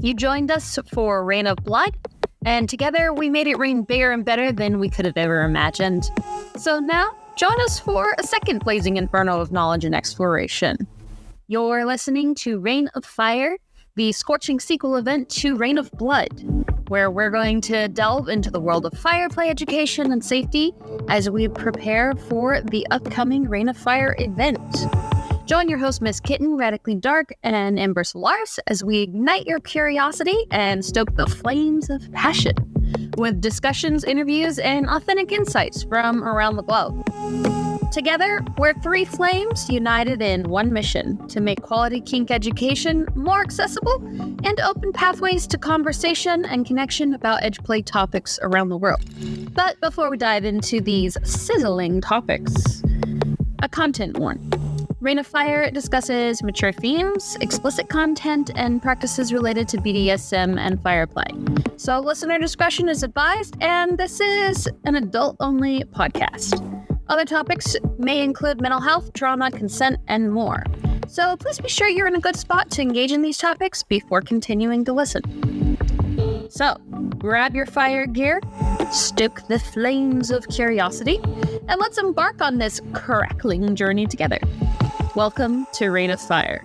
You joined us for Rain of Blood, and together we made it rain bigger and better than we could have ever imagined. So now, join us for a second blazing inferno of knowledge and exploration. You're listening to Rain of Fire, the scorching sequel event to Rain of Blood, where we're going to delve into the world of fire play education and safety as we prepare for the upcoming Rain of Fire event. Join your host, Miss Kitten, Radically Dark, and Ember Solaris as we ignite your curiosity and stoke the flames of passion with discussions, interviews, and authentic insights from around the globe. Together, we're three flames united in one mission to make quality kink education more accessible and open pathways to conversation and connection about edgeplay topics around the world. But before we dive into these sizzling topics, a content warning. Rain of Fire discusses mature themes, explicit content, and practices related to BDSM and fire play. So listener discretion is advised, and this is an adult-only podcast. Other topics may include mental health, trauma, consent, and more. So please be sure you're in a good spot to engage in these topics before continuing to listen. So, grab your fire gear, stoke the flames of curiosity, and let's embark on this crackling journey together. Welcome to Rain of Fire.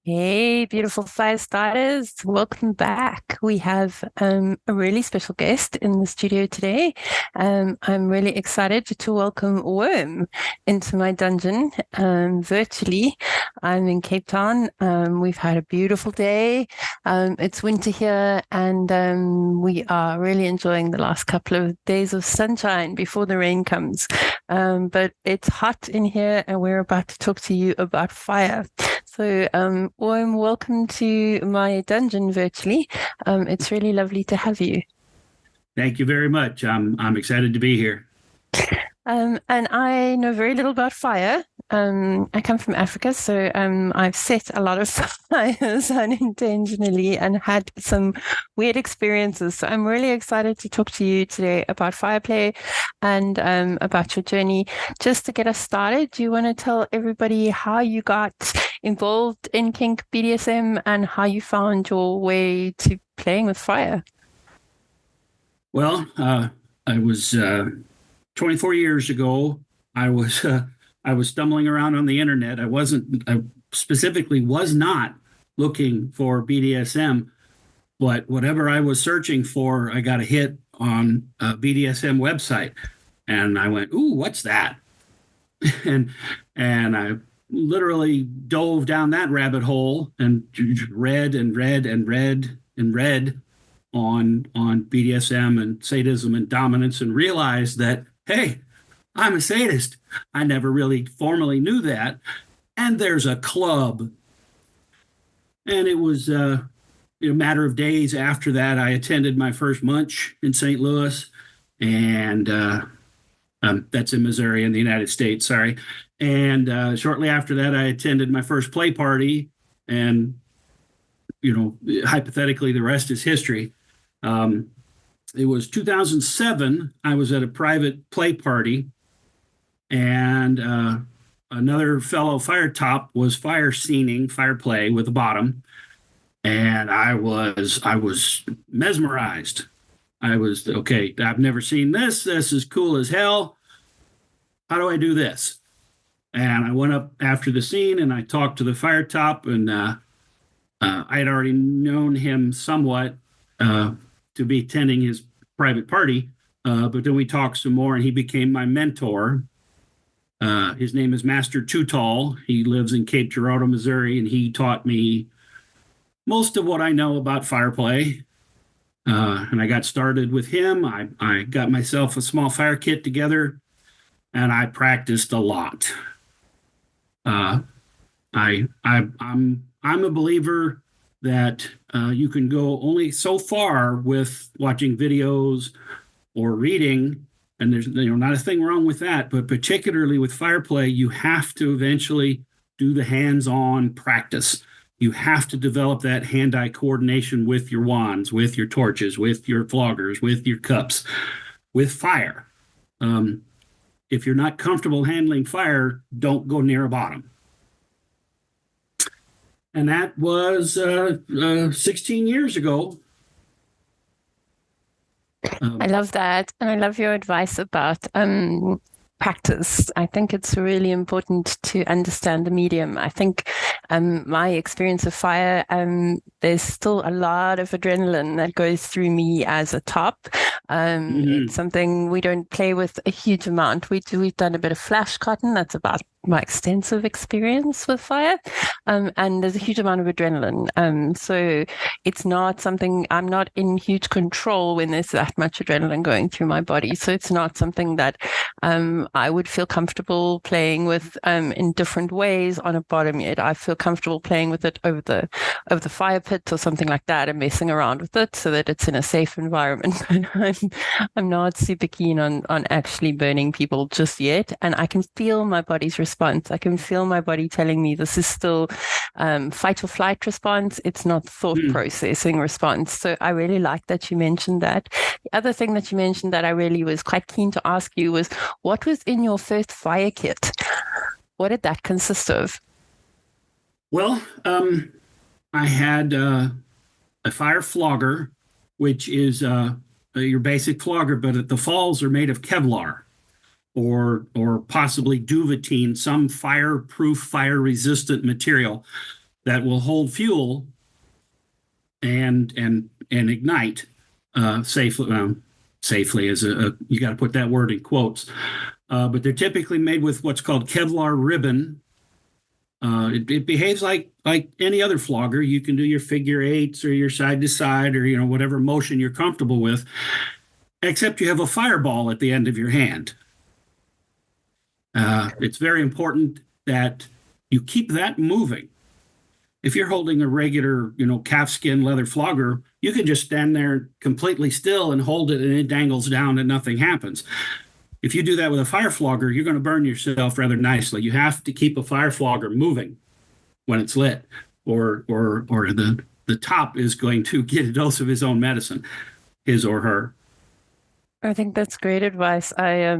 Hey, beautiful fire starters. Welcome back. We have a really special guest in the studio today. I'm really excited to welcome Worm into my dungeon virtually. I'm in Cape Town. We've had a beautiful day. It's winter here, and we are really enjoying the last couple of days of sunshine before the rain comes. But it's hot in here, and we're about to talk to you about fire. So, Worm, welcome to my dungeon virtually. It's really lovely to have you. Thank you very much. I'm excited to be here. And I know very little about fire. I come from Africa, so I've set a lot of fires unintentionally and had some weird experiences. So I'm really excited to talk to you today about fire play and about your journey. Just to get us started, do you want to tell everybody how you got involved in kink BDSM and how you found your way to playing with fire? Well, I was 24 years ago. I was stumbling around on the internet. I specifically was not looking for BDSM, but whatever I was searching for, I got a hit on a BDSM website, and I went, "Ooh, what's that?" and I literally dove down that rabbit hole and read on BDSM and sadism and dominance, and realized that, hey, I'm a sadist. I never really formally knew that. And there's a club. And it was a matter of days after that, I attended my first munch in St. Louis. And that's in Missouri in the United States, sorry. And shortly after that, I attended my first play party. And, hypothetically, the rest is history. It was 2007. I was at a private play party, and another fellow fire top was fire scening, fire play with a bottom, and I was mesmerized. I was, okay, I've never seen this. This is cool as hell. How do I do this? And I went up after the scene, and I talked to the fire top, and I had already known him somewhat to be attending his private party, but then we talked some more, and he became my mentor. His name is Master Too Tall. He lives in Cape Girardeau, Missouri, and he taught me most of what I know about fire play. And I got started with him. I got myself a small fire kit together, and I practiced a lot. I'm a believer that you can go only so far with watching videos or reading, and there's not a thing wrong with that, but particularly with fire play, you have to eventually do the hands-on practice. You have to develop that hand-eye coordination with your wands, with your torches, with your floggers, with your cups, with fire. If you're not comfortable handling fire, don't go near a bottom. And that was 16 years ago. I love that. And I love your advice about practice. I think it's really important to understand the medium. I think my experience of fire, there's still a lot of adrenaline that goes through me as a top. It's something we don't play with a huge amount. We've done a bit of flash cotton. That's about my extensive experience with fire. And there's a huge amount of adrenaline. So it's not something, I'm not in huge control when there's that much adrenaline going through my body. So it's not something that I would feel comfortable playing with in different ways on a bottom yet. I feel comfortable playing with it over the fire pit or something like that and messing around with it so that it's in a safe environment. I'm not super keen on actually burning people just yet. And I can feel my body's response. I can feel my body telling me this is still fight or flight response. It's not thought processing response. So I really like that you mentioned that. The other thing that you mentioned that I really was quite keen to ask you was, what was in your first fire kit? What did that consist of? Well, I had a fire flogger, which is your basic flogger, but the falls are made of Kevlar or possibly duvetine, some fireproof, fire-resistant material that will hold fuel and ignite safely. Safely is you got to put that word in quotes, but they're typically made with what's called Kevlar ribbon. It behaves like any other flogger. You can do your figure eights or your side to side or whatever motion you're comfortable with, except you have a fireball at the end of your hand. It's very important that you keep that moving. If you're holding a regular, calfskin leather flogger, you can just stand there completely still and hold it and it dangles down and nothing happens. If you do that with a fire flogger, you're going to burn yourself rather nicely. You have to keep a fire flogger moving when it's lit, or the top is going to get a dose of his own medicine, his or her. I think that's great advice. I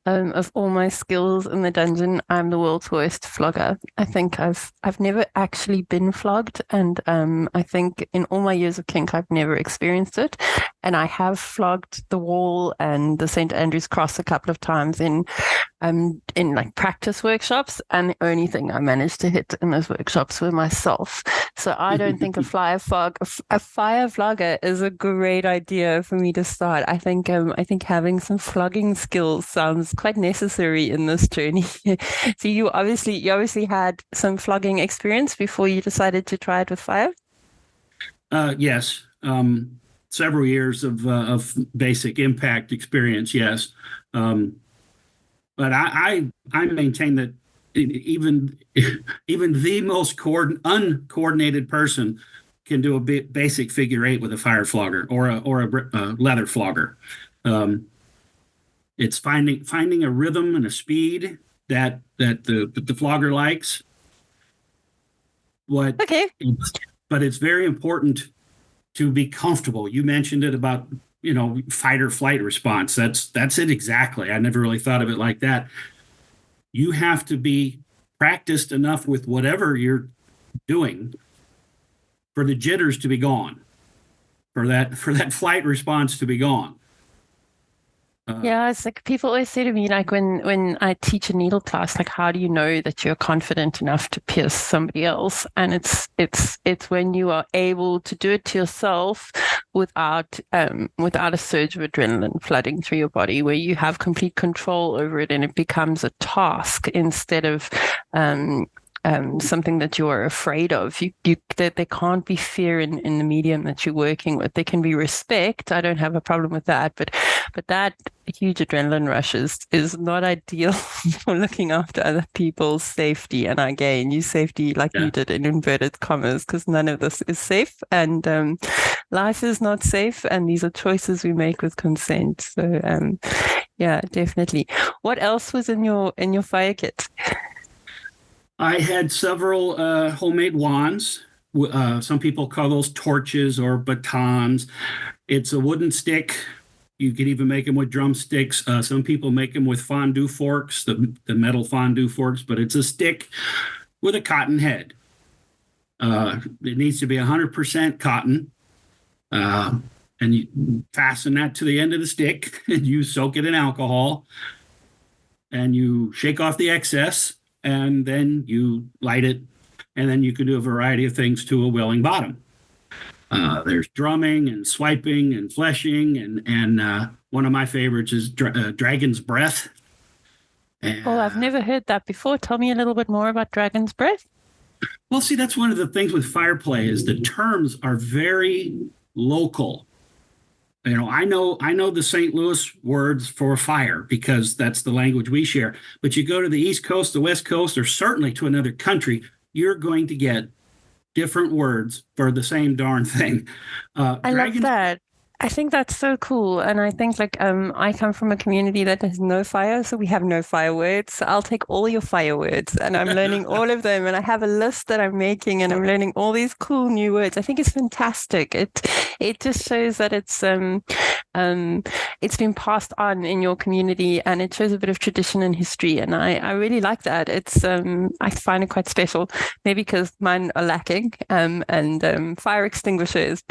of all my skills in the dungeon, I'm the world's worst flogger. I think I've never actually been flogged, and I think in all my years of kink, I've never experienced it. And I have flogged the wall and the St. Andrew's Cross a couple of times in like practice workshops, and the only thing I managed to hit in those workshops were myself. So I don't think a fire flogger is a great idea for me to start. I think having some flogging skills sounds quite necessary in this journey. So you obviously had some flogging experience before you decided to try it with fire? Yes. Several years of basic impact experience, yes. But I maintain that even the most uncoordinated person can do a basic figure eight with a fire flogger or a leather flogger. It's finding a rhythm and a speed that the flogger likes. Okay. But it's very important to be comfortable. You mentioned it about fight or flight response. That's it exactly. I never really thought of it like that. You have to be practiced enough with whatever you're doing for the jitters to be gone, for that flight response to be gone. Yeah, it's like people always say to me, like when I teach a needle class, like, how do you know that you're confident enough to pierce somebody else? And it's when you are able to do it to yourself without a surge of adrenaline flooding through your body, where you have complete control over it, and it becomes a task instead of something that you are afraid of. There can't be fear in the medium that you're working with. There can be respect. I don't have a problem with that, but that huge adrenaline rush is not ideal for looking after other people's safety. And again, use safety like you did in inverted commas, because none of this is safe, and life is not safe, and these are choices we make with consent. So yeah, definitely. What else was in your fire kit? I had several homemade wands. Some people call those torches or batons. It's a wooden stick. You could even make them with drumsticks. Some people make them with fondue forks, the metal fondue forks, but it's a stick with a cotton head. It needs to be 100% cotton. And you fasten that to the end of the stick and you soak it in alcohol and you shake off the excess and then you light it. And then you can do a variety of things to a willing bottom. There's drumming and swiping and fleshing. And one of my favorites is Dragon's Breath. And, I've never heard that before. Tell me a little bit more about Dragon's Breath. Well, see, that's one of the things with fire play is the terms are very local. You know, I know the St. Louis words for fire because that's the language we share. But you go to the East Coast, the West Coast, or certainly to another country, you're going to get different words for the same darn thing. I love that. I think that's so cool. And I think I come from a community that has no fire, so we have no fire words. So I'll take all your fire words and I'm learning all of them. And I have a list that I'm making and I'm learning all these cool new words. I think it's fantastic. It just shows that it's been passed on in your community and it shows a bit of tradition and history. And I really like that. I find it quite special, maybe because mine are lacking. And fire extinguisher is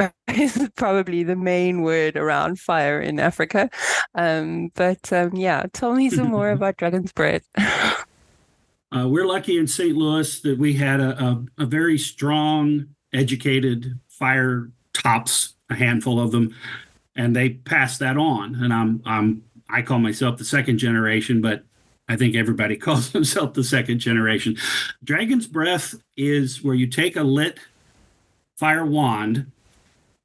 probably the main word around fire in Africa. Yeah, tell me some more about Dragon's Breath. We're lucky in St. Louis that we had a very strong, educated fire tops, a handful of them, and they passed that on. And I call myself the second generation, but I think everybody calls themselves the second generation. Dragon's Breath is where you take a lit fire wand.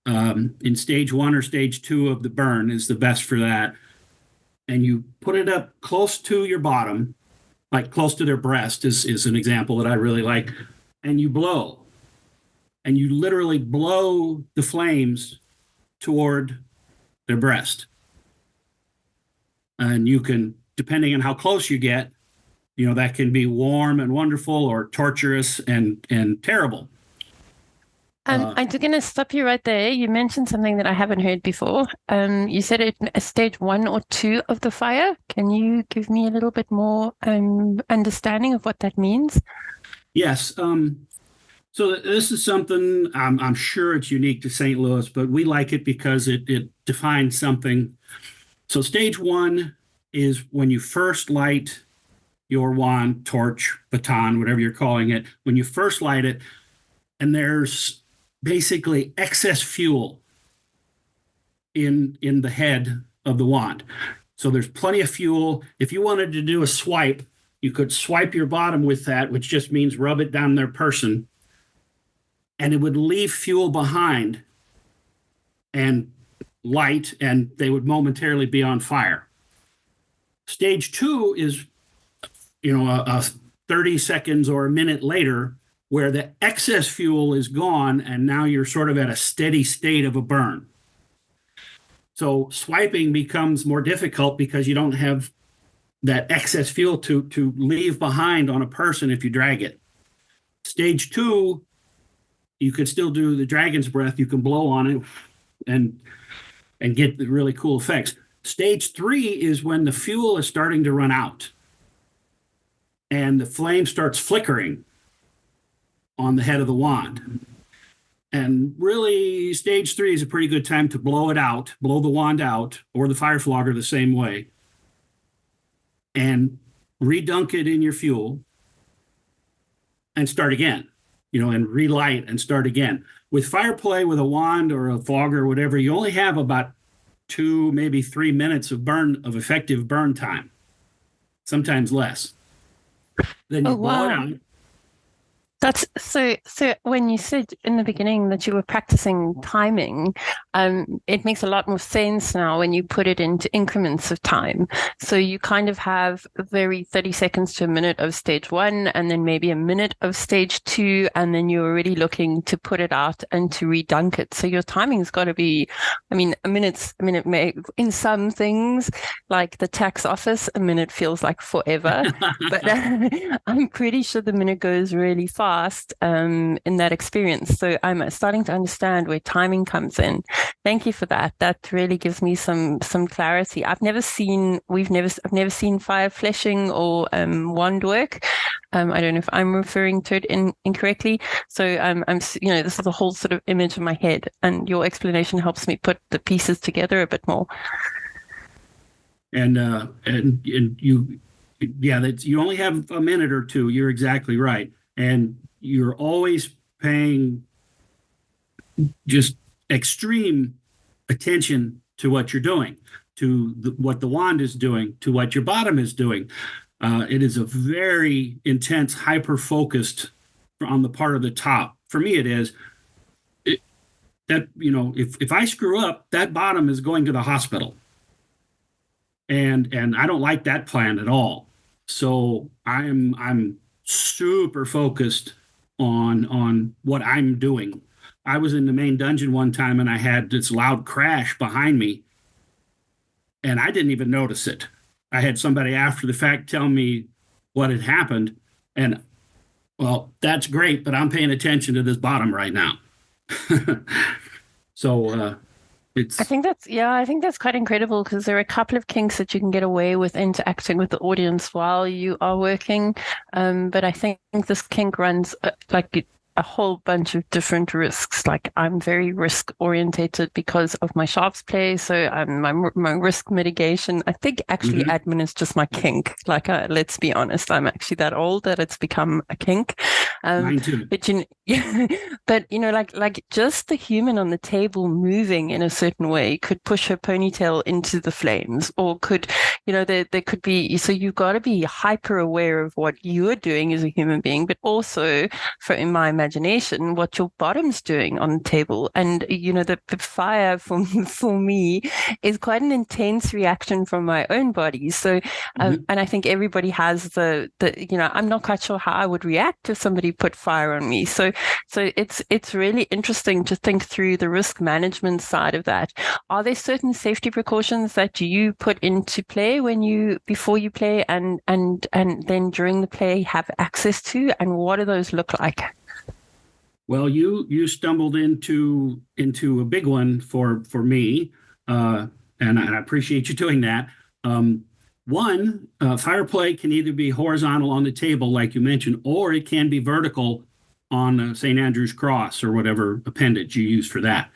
In stage 1 or stage 2 of the burn is the best for that. And you put it up close to your bottom, like close to their breast is an example that I really like. And you blow. And you literally blow the flames toward their breast. And you can, depending on how close you get, that can be warm and wonderful or torturous and terrible. I'm going to stop you right there. You mentioned something that I haven't heard before. You said it stage 1 or 2 of the fire. Can you give me a little bit more understanding of what that means? Yes. So this is something I'm sure it's unique to St. Louis, but we like it because it defines something. So stage 1 is when you first light your wand, torch, baton, whatever you're calling it. When you first light it, and there's basically excess fuel in the head of the wand. So there's plenty of fuel. If you wanted to do a swipe, you could swipe your bottom with that, which just means rub it down their person, and it would leave fuel behind and light, and they would momentarily be on fire. Stage 2 is, a 30 seconds or a minute later, where the excess fuel is gone and now you're sort of at a steady state of a burn. So swiping becomes more difficult because you don't have that excess fuel to leave behind on a person if you drag it. Stage 2, you could still do the Dragon's Breath. You can blow on it and get the really cool effects. Stage 3 is when the fuel is starting to run out and the flame starts flickering on the head of the wand. And really, stage 3 is a pretty good time to blow it out, blow the wand out, or the fire flogger the same way, and redunk it in your fuel and start again, and relight and start again. With fire play with a wand or a flogger or whatever, you only have about 2, maybe 3 minutes of effective burn time, sometimes less. Then you blow it out. That's so when you said in the beginning that you were practicing timing, it makes a lot more sense now when you put it into increments of time. So you kind of have very 30 seconds to a minute of stage 1 and then maybe a minute of stage 2, and then you're already looking to put it out and to redunk it. So your timing's got to be, a minute may, in some things like the tax office, a minute feels like forever, but I'm pretty sure the minute goes really fast. fast in that experience. So I'm starting to understand where timing comes in. Thank you for that. That really gives me some clarity. I've never seen fire fleshing or wand work. I don't know if I'm referring to it incorrectly. So this is a whole sort of image in my head, and your explanation helps me put the pieces together a bit more. And you, you only have a minute or two. You're exactly right, and you're always paying just extreme attention to what you're doing, to what the wand is doing, to what your bottom is doing. It is a very intense, hyper-focused on the part of the top. For me, it is. If I screw up, that bottom is going to the hospital. And I don't like that plan at all. So I'm super focused on what I'm doing. I was in the main dungeon one time and I had this loud crash behind me, and I didn't even notice it. I had somebody after the fact tell me what had happened, and well, that's great, but I'm paying attention to this bottom right now. So I think that's quite incredible, because there are a couple of kinks that you can get away with interacting with the audience while you are working. But I think this kink runs a whole bunch of different risks. Like, I'm very risk orientated because of my sharps play. So my risk mitigation, I think actually admin is just my kink. Like, let's be honest, I'm actually that old that it's become a kink. Mine too. But like just the human on the table moving in a certain way could push her ponytail into the flames, or could, there could be, so you've got to be hyper aware of what you're doing as a human being, but also, in my imagination, what your bottom's doing on the table. And the fire for me is quite an intense reaction from my own body. So and I think everybody has the I'm not quite sure how I would react if somebody put fire on me. So it's really interesting to think through the risk management side of that. Are there certain safety precautions that you put into play before you play and then during the play have access to, and what do those look like? Well, you stumbled into a big one for me, and I appreciate you doing that. Fire play can either be horizontal on the table, like you mentioned, or it can be vertical on St. Andrew's cross or whatever appendage you use for that.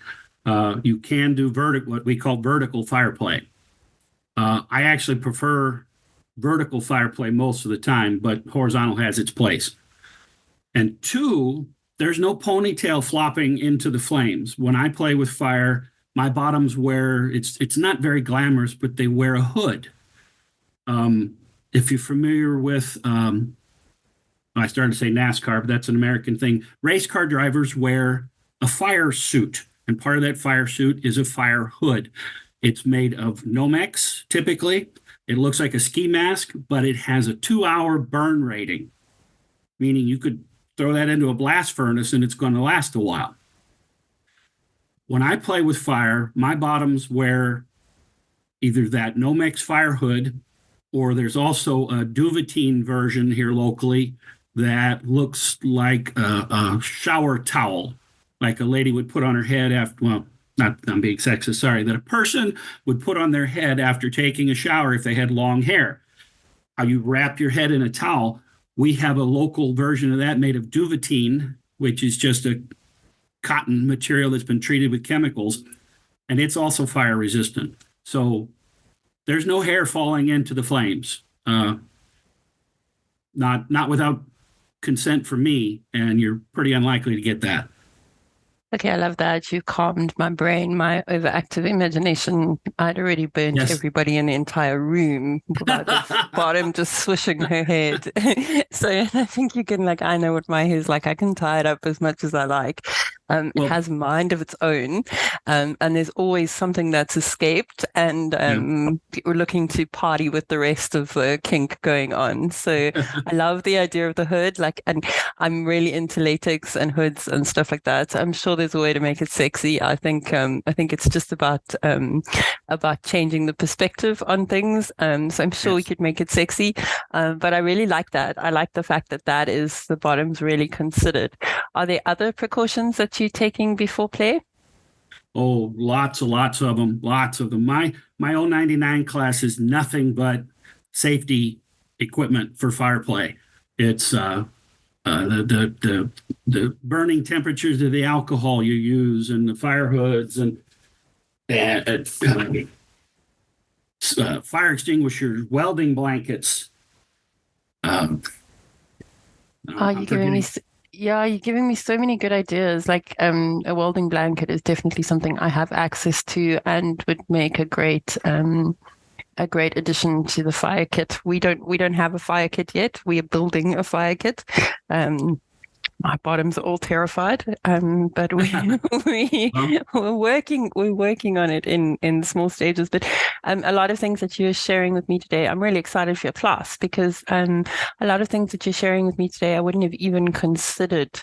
You can do what we call vertical fire play. I actually prefer vertical fire play most of the time, but horizontal has its place. And two, there's no ponytail flopping into the flames. When I play with fire, my bottoms it's not very glamorous, but they wear a hood. If you're familiar with, I started to say NASCAR, but that's an American thing. Race car drivers wear a fire suit, and part of that fire suit is a fire hood. It's made of Nomex, typically. It looks like a ski mask, but it has a 2-hour burn rating, meaning you could throw that into a blast furnace and it's going to last a while. When I play with fire, my bottoms wear either that Nomex fire hood, or there's also a Duvetine version here locally that looks like a shower towel, like a lady would put on her head after, well, not, I'm being sexist, sorry, that a person would put on their head after taking a shower if they had long hair. How you wrap your head in a towel. We have a local version of that made of Duvetine, which is just a cotton material that's been treated with chemicals, and it's also fire resistant. So there's no hair falling into the flames, not without consent from me, and you're pretty unlikely to get that. Okay, I love that. You calmed my brain, my overactive imagination. I'd already burnt everybody in the entire room by the bottom just swishing her head. So I think you can, I know what my hair's like. I can tie it up as much as I like. It has a mind of its own, and there's always something that's escaped, and we're looking to party with the rest of the kink going on. So I love the idea of the hood, and I'm really into latex and hoods and stuff like that. I'm sure there's a way to make it sexy. I think it's just about changing the perspective on things. So I'm sure we could make it sexy. But I really like that. I like the fact that is the bottoms really considered. Are there other precautions that you're taking before play? Oh, lots of them. My 099 class is nothing but safety equipment for fire play. It's the burning temperatures of the alcohol you use, and the fire hoods, and fire extinguishers, welding blankets. You're giving me so many good ideas. Like a welding blanket is definitely something I have access to and would make a great addition to the fire kit. We don't have a fire kit yet. We are building a fire kit. My bottoms are all terrified, but we're working on it in small stages. But a lot of things that you're sharing with me today, I'm really excited for your class, because a lot of things that you're sharing with me today, I wouldn't have even considered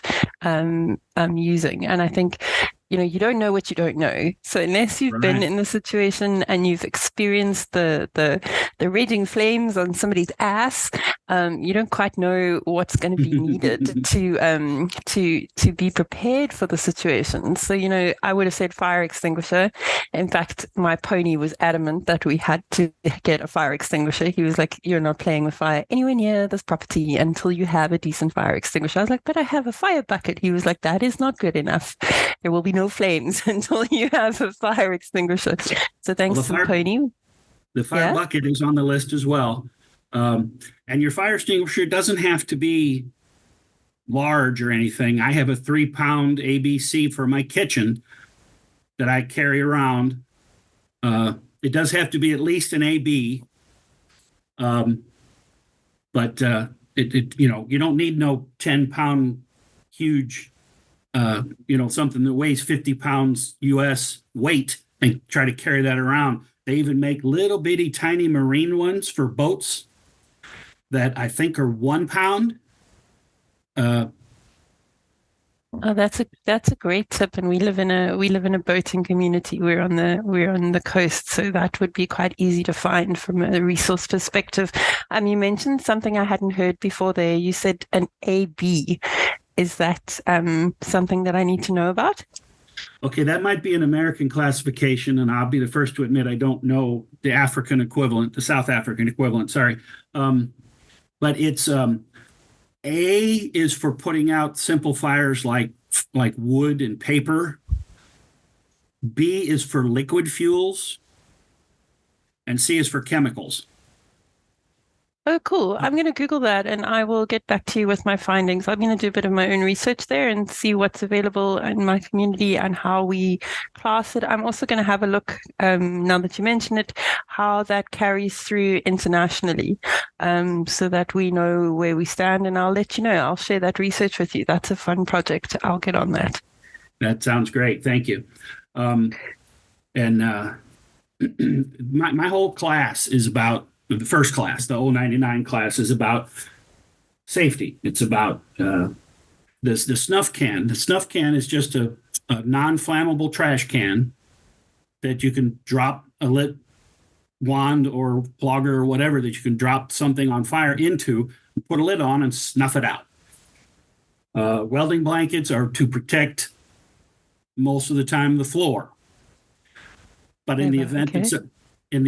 using. And I think, you don't know what you don't know. So unless you've been in the situation and you've experienced the raging flames on somebody's ass, you don't quite know what's going to be needed to be prepared for the situation. So, I would have said fire extinguisher. In fact, my pony was adamant that we had to get a fire extinguisher. He was like, "You're not playing with fire anywhere near this property until you have a decent fire extinguisher." I was like, "But I have a fire bucket." He was like, "That is not good enough. There will be no flames until you have a fire extinguisher." So thanks to the pony. The fire bucket is on the list as well. And your fire extinguisher doesn't have to be large or anything. I have a 3-pound ABC for my kitchen that I carry around. It does have to be at least an AB. But you don't need no 10-pound huge, something that weighs 50 pounds US weight and try to carry that around. They even make little bitty tiny marine ones for boats that I think are 1 pound. That's a great tip, and we live in a boating community. We're on the coast, so that would be quite easy to find from a resource perspective. You mentioned something I hadn't heard before there. You said an AB. Is that something that I need to know about? Okay, that might be an American classification, and I'll be the first to admit I don't know the South African equivalent. Sorry, but it's A is for putting out simple fires like wood and paper. B is for liquid fuels, and C is for chemicals. Oh, cool. I'm going to Google that and I will get back to you with my findings. I'm going to do a bit of my own research there and see what's available in my community and how we class it. I'm also going to have a look, now that you mention it, how that carries through internationally, so that we know where we stand, and I'll let you know. I'll share that research with you. That's a fun project. I'll get on that. That sounds great. Thank you. My whole class is about, the first class, the 099 class, is about safety. It's about the snuff can. The snuff can is just a non-flammable trash can that you can drop a lit wand or plugger or whatever that you can drop something on fire into, put a lid on, and snuff it out. Welding blankets are to protect most of the time the floor. But in the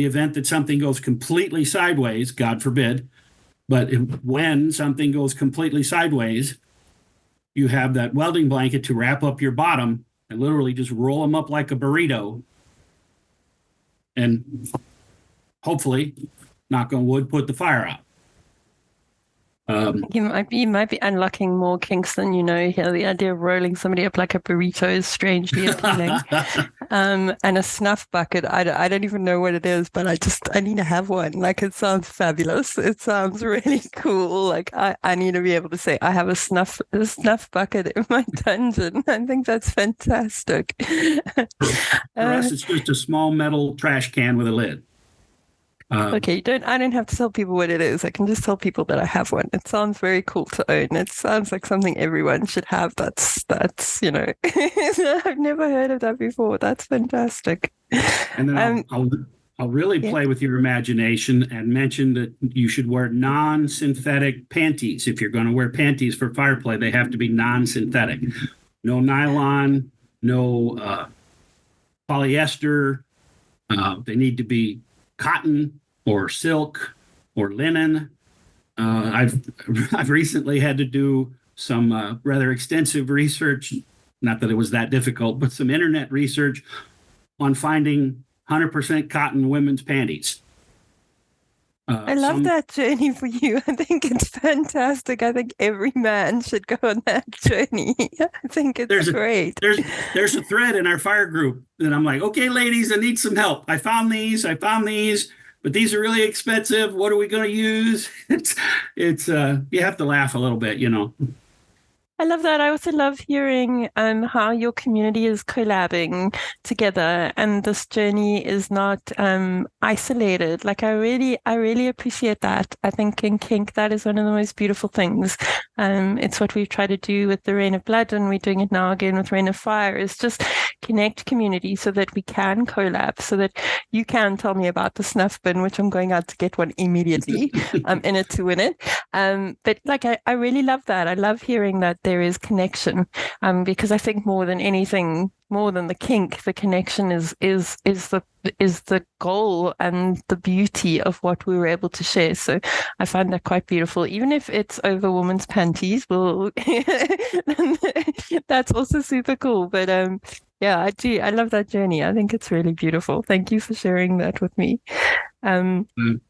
event that something goes completely sideways, God forbid, but when something goes completely sideways, you have that welding blanket to wrap up your bottom and literally just roll them up like a burrito. And hopefully, knock on wood, put the fire out. You might be unlocking more kinks than you know here. The idea of rolling somebody up like a burrito is strangely appealing. And a snuff bucket, I don't even know what it is, but I need to have one. Like, it sounds fabulous. It sounds really cool. Like, I need to be able to say I have a snuff bucket in my dungeon. I think that's fantastic. For us, it's just a small metal trash can with a lid. Okay, I don't have to tell people what it is. I can just tell people that I have one. It sounds very cool to own. It sounds like something everyone should have. That's I've never heard of that before. That's fantastic. And then I'll really play with your imagination and mention that you should wear non-synthetic panties. If you're going to wear panties for fire play, they have to be non-synthetic. No nylon, no polyester. They need to be cotton or silk or linen. I've recently had to do some rather extensive research, not that it was that difficult, but some internet research on finding 100% cotton women's panties. I love that journey for you. I think it's fantastic. I think every man should go on that journey. I think it's great. There's a thread in our fire group that I'm like, okay, ladies, I need some help. I found these, but these are really expensive. What are we going to use? It's you have to laugh a little bit, you know. I love that. I also love hearing how your community is collabing together, and this journey is not isolated. Like I really appreciate that. I think in kink that is one of the most beautiful things. It's what we've tried to do with the Rain of Blood, and we're doing it now again with Rain of Fire. Is just connect community so that we can collab, so that you can tell me about the snuff bin, which I'm going out to get one immediately. I'm in it to win it. But like I really love that. I love hearing that there is connection, because I think more than anything, more than the kink, the connection is the goal and the beauty of what we were able to share. So I find that quite beautiful, even if it's over women's panties. Well, that's also super cool. But yeah, I do. I love that journey. I think it's really beautiful. Thank you for sharing that with me. I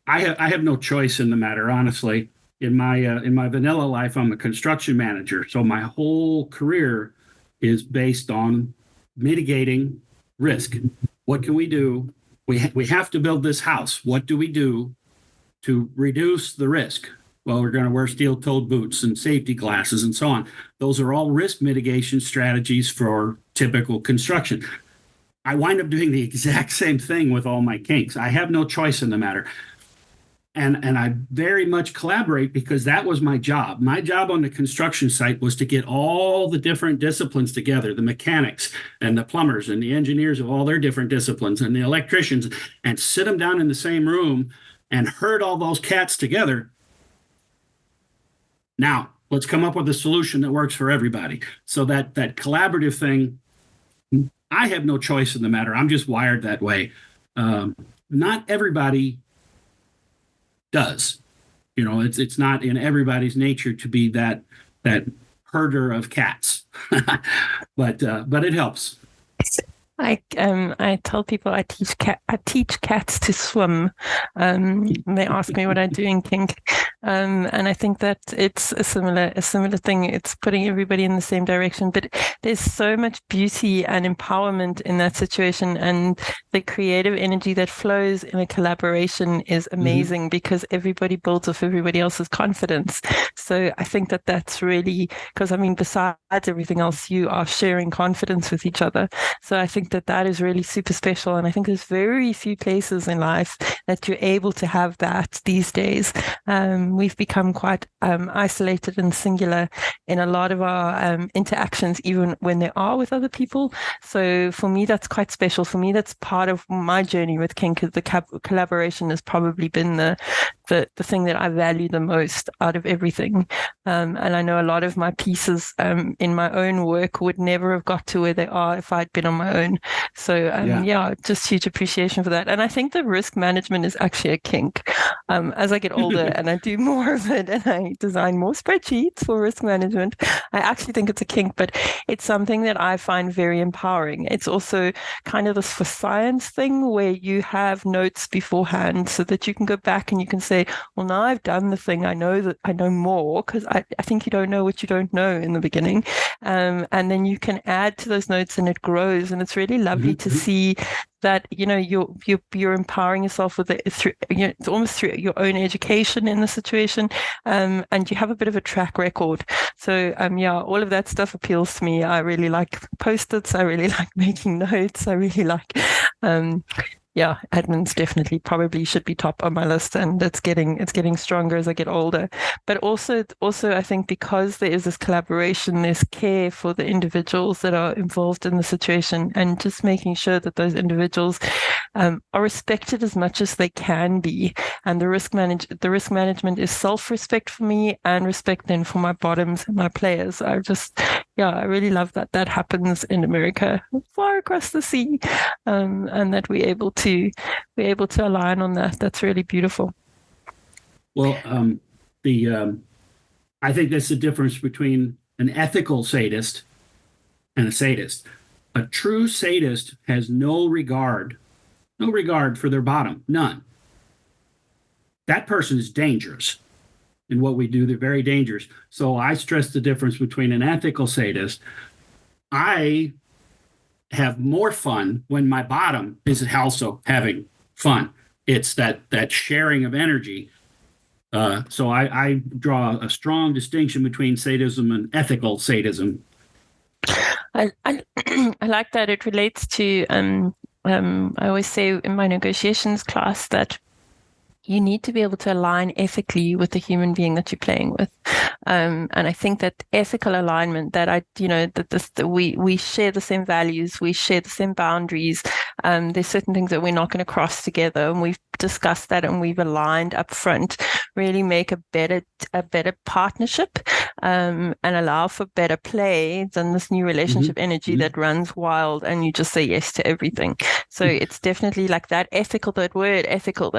have no choice in the matter, honestly. In my vanilla life, I'm a construction manager, so my whole career is based on mitigating risk. What can we do? We have to build this house. What do we do to reduce the risk? Well, we're going to wear steel-toed boots and safety glasses and so on. Those are all risk mitigation strategies for typical construction. I wind up doing the exact same thing with all my kinks. I have no choice in the matter. And I very much collaborate because that was my job. My job on the construction site was to get all the different disciplines together, the mechanics and the plumbers and the engineers of all their different disciplines and the electricians, and sit them down in the same room and herd all those cats together. Now, let's come up with a solution that works for everybody. So that collaborative thing, I have no choice in the matter. I'm just wired that way. Not everybody does. You know, it's not in everybody's nature to be that herder of cats. but it helps. I tell people I teach cats to swim. They ask me what I do in kink, and I think that it's a similar thing. It's putting everybody in the same direction, but there's so much beauty and empowerment in that situation, and the creative energy that flows in a collaboration is amazing because everybody builds off everybody else's confidence. So I think that that's really, because I mean, besides everything else, you are sharing confidence with each other. So I think that is really super special. And I think there's very few places in life that you're able to have that these days. We've become quite isolated and singular in a lot of our interactions, even when they are with other people. So for me, that's quite special. For me, that's part of my journey with kink. The collaboration has probably been the thing that I value the most out of everything. And I know a lot of my pieces in my own work would never have got to where they are if I'd been on my own. So just huge appreciation for that. And I think the risk management is actually a kink. As I get older and I do more of it and I design more spreadsheets for risk management, I actually think it's a kink, but it's something that I find very empowering. It's also kind of this for science thing where you have notes beforehand so that you can go back and you can say, well, now I've done the thing. I know that I know more, because I think you don't know what you don't know in the beginning. And then you can add to those notes and it grows. And it's really lovely to see that, you know, you're empowering yourself with it through, you know, it's almost through your own education in the situation, and you have a bit of a track record. So all of that stuff appeals to me. I really like post-its. I really like making notes. I really like yeah, admins definitely probably should be top on my list, and it's getting stronger as I get older. But also I think because there is this collaboration, there's care for the individuals that are involved in the situation, and just making sure that those individuals are respected as much as they can be. And the risk management is self-respect for me and respect then for my bottoms and my players. I really love that happens in America, far across the sea, and that we're able to align on that. That's really beautiful. Well, I think that's the difference between an ethical sadist and a sadist. A true sadist has no regard for their bottom, none. That person is dangerous. In what we do, they're very dangerous. So I stress the difference between an ethical sadist. I have more fun when my bottom is also having fun. It's that sharing of energy. So I draw a strong distinction between sadism and ethical sadism. I like that. It relates to I always say in my negotiations class that you need to be able to align ethically with the human being that you're playing with. And I think that ethical alignment, that we share the same values, we share the same boundaries. There's certain things that we're not going to cross together, and we've discussed that and we've aligned up front, really make a better partnership, and allow for better play than this new relationship energy that runs wild and you just say yes to everything. So it's definitely like that word ethical,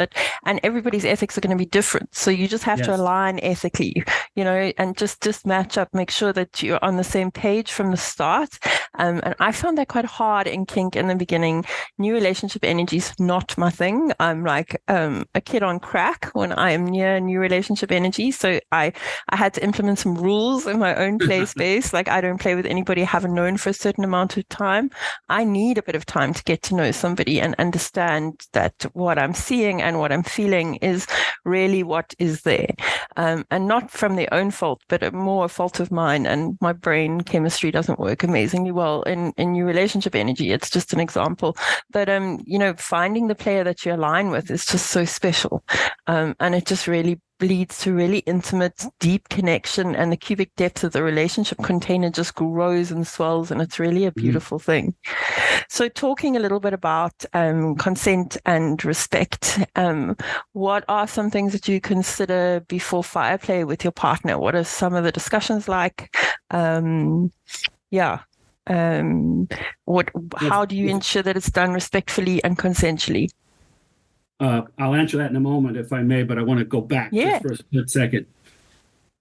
and everybody's ethics are going to be different. So you just have to align ethically, and just match up, make sure that you're on the same page from the start. And I found that quite hard in kink in the beginning. New relationship energy is not my thing. I'm like a kid on crack when I am near new relationship energy. So I had to implement some rules in my own play space. Like I don't play with anybody I haven't known for a certain amount of time. I need a bit of time to get to know somebody and understand that what I'm seeing and what I'm feeling is really what is there. And not from their own fault, but more a fault of mine. And my brain chemistry doesn't work amazingly well in new relationship energy. It's just an example. But, finding the player that you align with is just so special. And it just really leads to really intimate, deep connection, and the cubic depth of the relationship container just grows and swells, and it's really a beautiful thing. So talking a little bit about consent and respect, what are some things that you consider before fire play with your partner? What are some of the discussions like? How do you ensure that it's done respectfully and consensually? I'll answer that in a moment, if I may, but I want to go back just for a split second.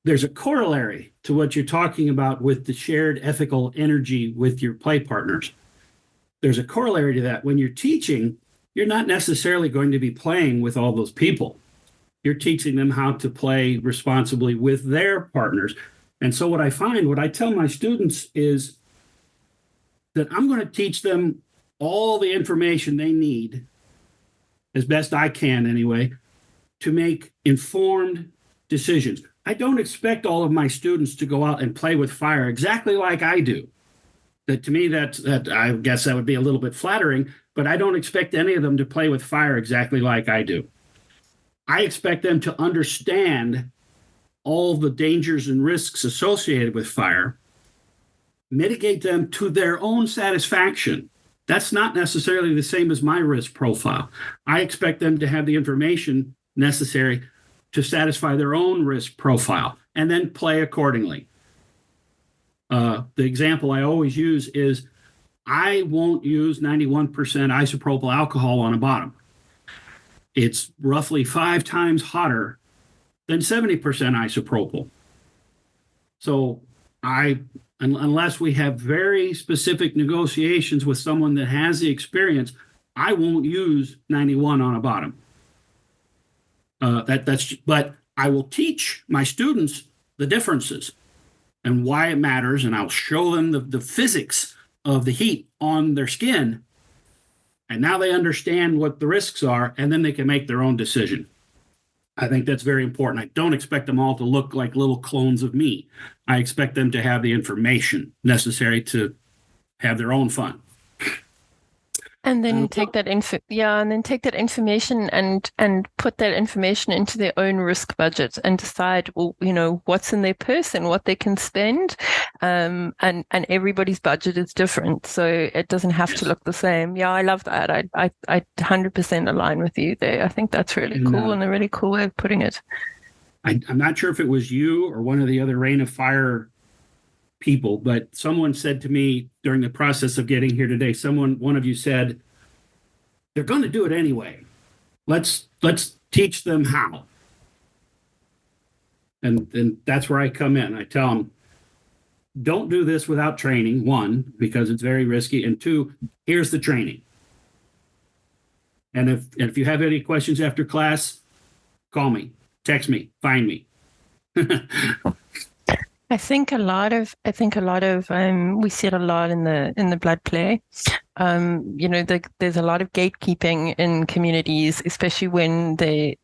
There's a corollary to what you're talking about with the shared ethical energy with your play partners. There's a corollary to that. When you're teaching, you're not necessarily going to be playing with all those people. You're teaching them how to play responsibly with their partners. And so what I tell my students is that I'm going to teach them all the information they need, as best I can anyway, to make informed decisions. I don't expect all of my students to go out and play with fire exactly like I do. That to me, that I guess that would be a little bit flattering, but I don't expect any of them to play with fire exactly like I do. I expect them to understand all the dangers and risks associated with fire, mitigate them to their own satisfaction. That's not necessarily the same as my risk profile. I expect them to have the information necessary to satisfy their own risk profile and then play accordingly. The example I always use is I won't use 91% isopropyl alcohol on a bottom. It's roughly 5 times hotter than 70% isopropyl. So unless we have very specific negotiations with someone that has the experience, I won't use 91 on a bottom. But I will teach my students the differences and why it matters, and I'll show them the physics of the heat on their skin. And now they understand what the risks are, and then they can make their own decision. I think that's very important. I don't expect them all to look like little clones of me. I expect them to have the information necessary to have their own fun. And then take that information and put that information into their own risk budget and decide, well, what's in their purse and what they can spend. And everybody's budget is different, so it doesn't have to look the same. Yeah, I love that. I 100% align with you there. I think that's really cool and a really cool way of putting it. I'm not sure if it was you or one of the other Rain of Fire people, but someone said to me during the process of getting here today, one of you said, they're going to do it anyway. Let's teach them how. And that's where I come in. I tell them, don't do this without training, one, because it's very risky, and two, here's the training. And if you have any questions after class, call me, text me, find me. I think a lot of we see it a lot in the blood play. There's a lot of gatekeeping in communities, especially when it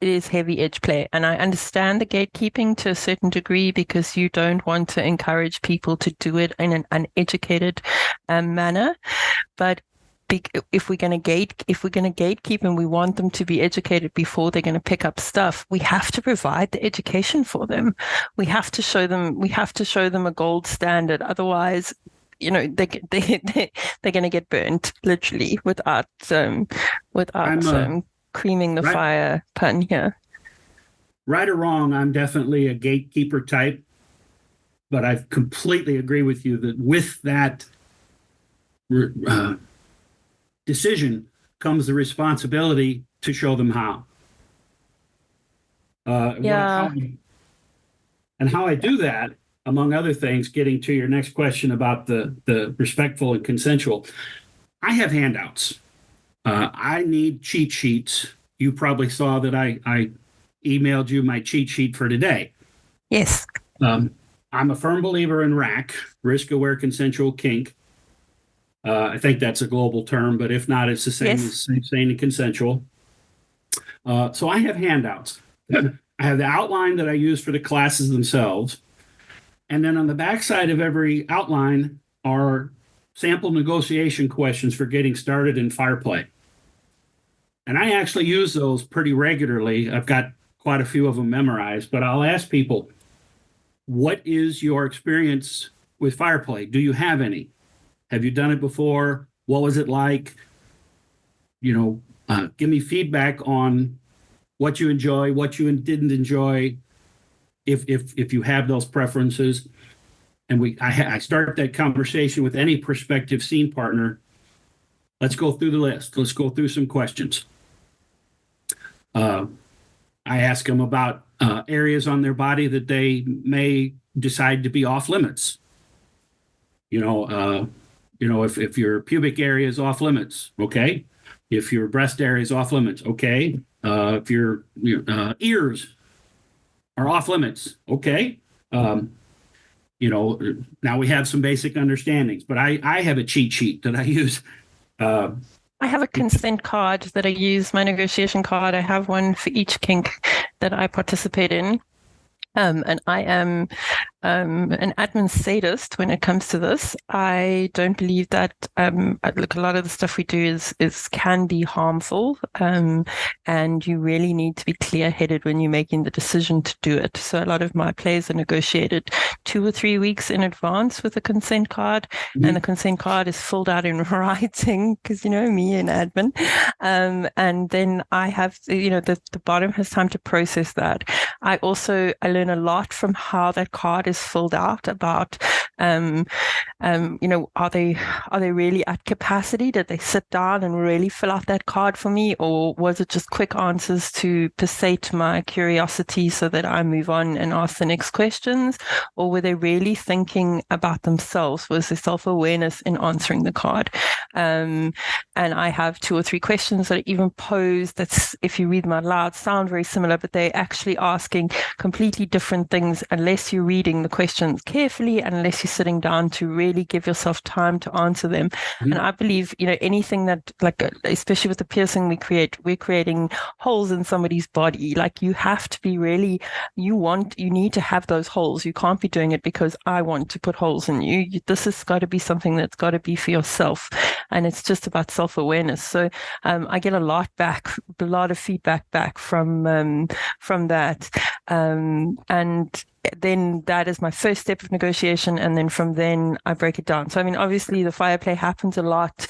is heavy edge play. And I understand the gatekeeping to a certain degree, because you don't want to encourage people to do it in an uneducated manner. But if we're going to gatekeep and we want them to be educated before they're going to pick up stuff, we have to provide the education for them. We have to show them a gold standard. Otherwise, they're going to get burnt, literally, without creaming the fire pun here. Right or wrong, I'm definitely a gatekeeper type, but I completely agree with you that with that decision comes the responsibility to show them how. And how I do that, among other things, getting to your next question about the respectful and consensual, I have handouts. I need cheat sheets. You probably saw that I emailed you my cheat sheet for today. Yes. I'm a firm believer in RAC, risk-aware consensual kink. I think that's a global term, but if not, it's the same as sane and consensual. So I have handouts. I have the outline that I use for the classes themselves. And then on the backside of every outline are sample negotiation questions for getting started in fire play. And I actually use those pretty regularly. I've got quite a few of them memorized, but I'll ask people, what is your experience with fire play? Do you have any? Have you done it before? What was it like? Give me feedback on what you enjoy, what you didn't enjoy, if you have those preferences. And I start that conversation with any prospective scene partner. Let's go through the list. Let's go through some questions. I ask them about areas on their body that they may decide to be off limits. If your pubic area is off limits, okay. If your breast area is off limits, okay. If your ears are off limits, okay. Now we have some basic understandings, but I have a cheat sheet that I use. I have a consent card that I use, my negotiation card. I have one for each kink that I participate in. And I am an admin sadist when it comes to this. I don't believe that a lot of the stuff we do is can be harmful, and you really need to be clear-headed when you're making the decision to do it. So a lot of my plays are negotiated 2 or 3 weeks in advance with a consent card, and the consent card is filled out in writing because me and admin, and then I have the bottom has time to process that. I learn a lot from how that card is filled out about, are they really at capacity? Did they sit down and really fill out that card for me? Or was it just quick answers to sate my curiosity so that I move on and ask the next questions? Or were they really thinking about themselves? Was there self-awareness in answering the card? And I have 2 or 3 questions that I even pose that's, if you read them out loud, sound very similar, but they're actually asking completely different things unless you're reading the questions carefully and unless you're sitting down to really give yourself time to answer them. And I believe, anything that, especially with the piercing we're creating holes in somebody's body. Like, you have to be really, you need to have those holes. You can't be doing it because I want to put holes in you. This has got to be something that's got to be for yourself. and it's just about self-awareness. So I get a lot of feedback back from that, and then that is my first step of negotiation, and then from then I break it down. So I mean, obviously the fire play happens a lot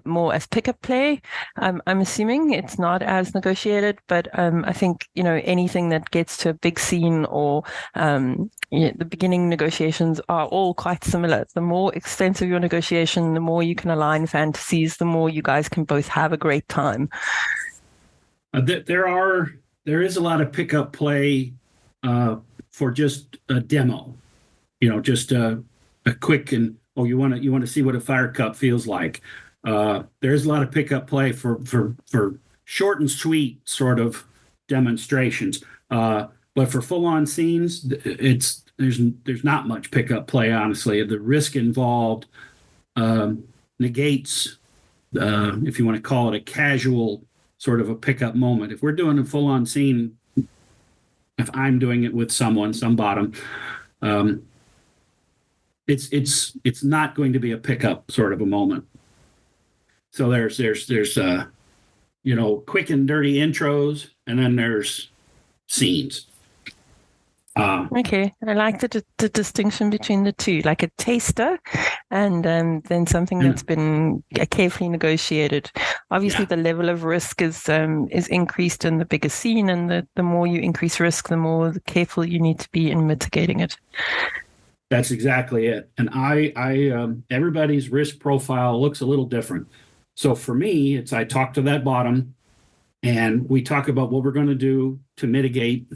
more as pickup play. I'm assuming it's not as negotiated, but I think anything that gets to a big scene or the beginning negotiations are all quite similar. The more extensive your negotiation, the more you can align fantasies, the more you guys can both have a great time. There is a lot of pickup play for just a demo, just a quick and you want to see what a fire cup feels like. There's a lot of pickup play for short and sweet sort of demonstrations, but for full-on scenes, there's not much pickup play. Honestly, the risk involved negates, if you want to call it, a casual sort of a pickup moment. If we're doing a full-on scene, if I'm doing it with some bottom, it's not going to be a pickup sort of a moment. So there's quick and dirty intros, and then there's scenes. Okay, I like the distinction between the two, like a taster and then something that's been carefully negotiated. Obviously, the level of risk is increased in the bigger scene, and the more you increase risk, the more careful you need to be in mitigating it. That's exactly it. And I everybody's risk profile looks a little different. So for me, I talk to that bottom, and we talk about what we're going to do to mitigate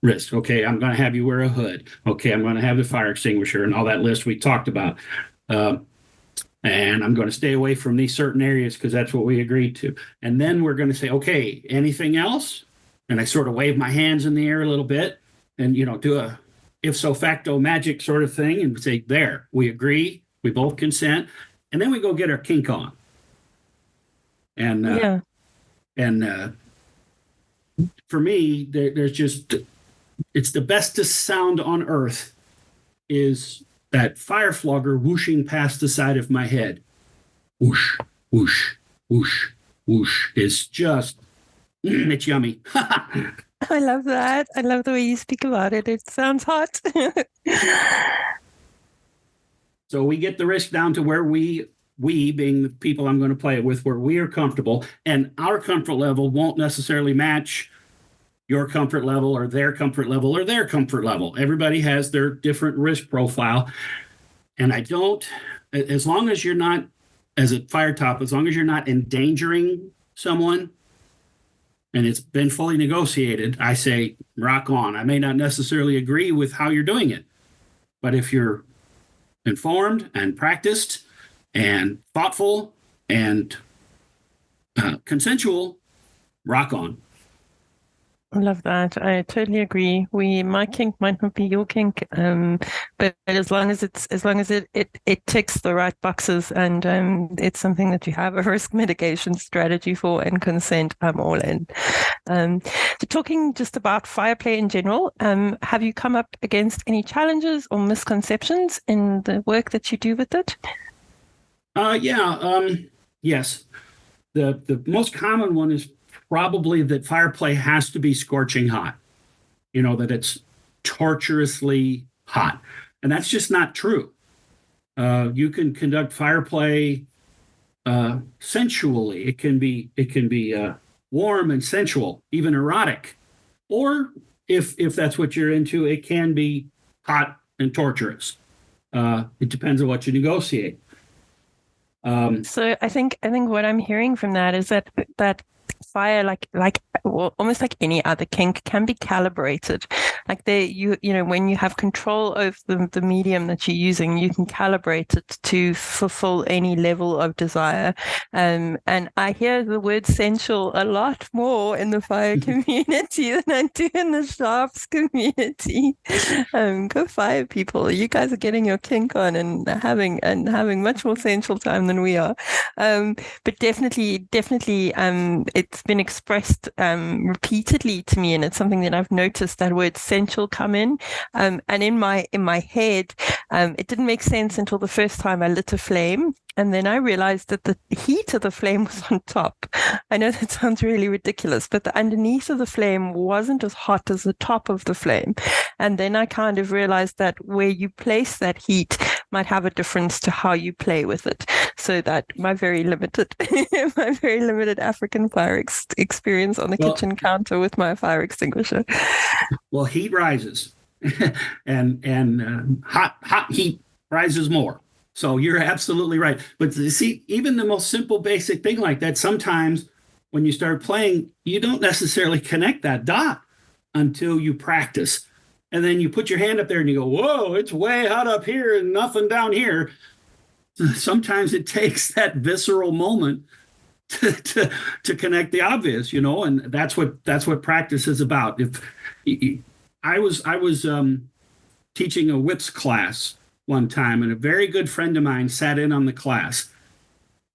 risk. Okay, I'm going to have you wear a hood. Okay, I'm going to have the fire extinguisher and all that list we talked about. And I'm going to stay away from these certain areas because that's what we agreed to. And then we're going to say, okay, anything else? And I sort of wave my hands in the air a little bit and, do a if so facto magic sort of thing and say, there, we agree, we both consent. And then we go get our kink on. And for me, there's just, it's the bestest sound on earth is that fire flogger whooshing past the side of my head. Whoosh, whoosh, whoosh, whoosh. It's just, it's yummy. I love that. I love the way you speak about it. It sounds hot. So we get the risk down to where we being the people I'm going to play it with, where we are comfortable, and our comfort level won't necessarily match your comfort level or their comfort level or their comfort level. Everybody has their different risk profile. And I don't, as long as you're not, as a fire top, as long as you're not endangering someone and it's been fully negotiated, I say, rock on. I may not necessarily agree with how you're doing it, but if you're informed and practiced and thoughtful and consensual, rock on. I love that. I totally agree. My kink might not be your kink, but as long as it ticks the right boxes and it's something that you have a risk mitigation strategy for and consent, I'm all in. So talking just about fire play in general, have you come up against any challenges or misconceptions in the work that you do with it? Yes. The most common one is probably that fire play has to be scorching hot, that it's torturously hot. And that's just not true. You can conduct fire play sensually. It can be warm and sensual, even erotic. Or if that's what you're into, it can be hot and torturous. It depends on what you negotiate. So I think what I'm hearing from that is that fire, almost like any other kink, can be calibrated. Like when you have control over the medium that you're using, you can calibrate it to fulfill any level of desire. And I hear the word sensual a lot more in the fire community than I do in the sharps community. Go fire people! You guys are getting your kink on and having much more sensual time than we are. But definitely, it's been expressed repeatedly to me, and it's something that I've noticed that word sensual come in. And in my head, it didn't make sense until the first time I lit a flame. And then I realized that the heat of the flame was on top. I know that sounds really ridiculous, but the underneath of the flame wasn't as hot as the top of the flame. And then I kind of realized that where you place that heat might have a difference to how you play with it. So that my very limited African fire experience on the kitchen counter with my fire extinguisher. Well, heat rises, and hot heat rises more. So you're absolutely right. But see, even the most simple, basic thing like that, sometimes when you start playing, you don't necessarily connect that dot until you practice. And then you put your hand up there and you go, whoa, it's way hot up here and nothing down here. Sometimes it takes that visceral moment to connect the obvious, and that's what practice is about. If I was teaching a whips class one time, and a very good friend of mine sat in on the class,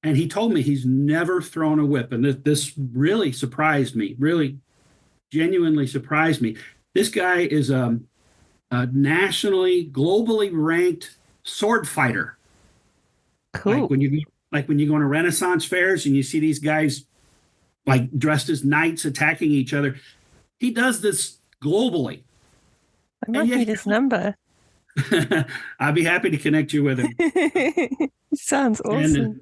and he told me he's never thrown a whip, and this really surprised me, really genuinely surprised me. This guy is a nationally, globally ranked sword fighter. Cool. Like when you go to Renaissance fairs and you see these guys like dressed as knights attacking each other. He does this globally. I might need his number. I'd be happy to connect you with him. Sounds awesome.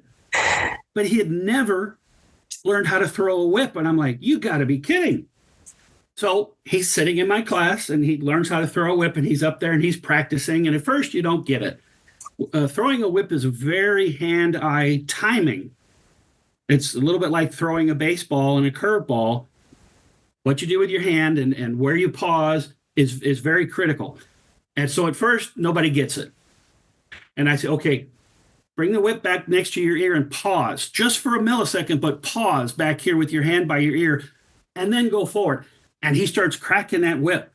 But he had never learned how to throw a whip. And I'm like, you got to be kidding. So he's sitting in my class and he learns how to throw a whip, and he's up there and he's practicing. And at first you don't get it. Throwing a whip is very hand-eye timing. It's a little bit like throwing a baseball and a curveball. What you do with your hand and where you pause is very critical. And so at first, nobody gets it. And I say, okay, bring the whip back next to your ear and pause just for a millisecond, but pause back here with your hand by your ear and then go forward. And he starts cracking that whip.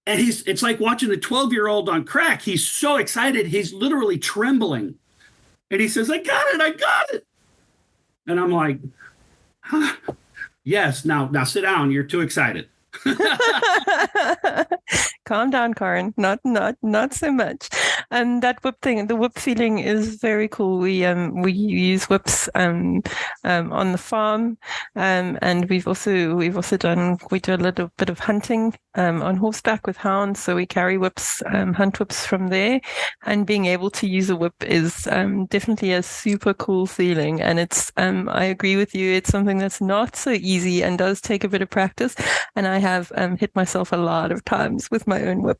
And it's like watching a 12-year-old on crack. He's so excited. He's literally trembling. And he says, I got it. And I'm like, huh? Yes, now sit down. You're too excited. Calm down, Karen. Not so much. And that whip thing, the whip feeling is very cool. We use whips on the farm, and we do a little bit of hunting on horseback with hounds. So we carry whips, hunt whips from there, and being able to use a whip is definitely a super cool feeling. And it's I agree with you. It's something that's not so easy and does take a bit of practice. And I have hit myself a lot of times with my own whip.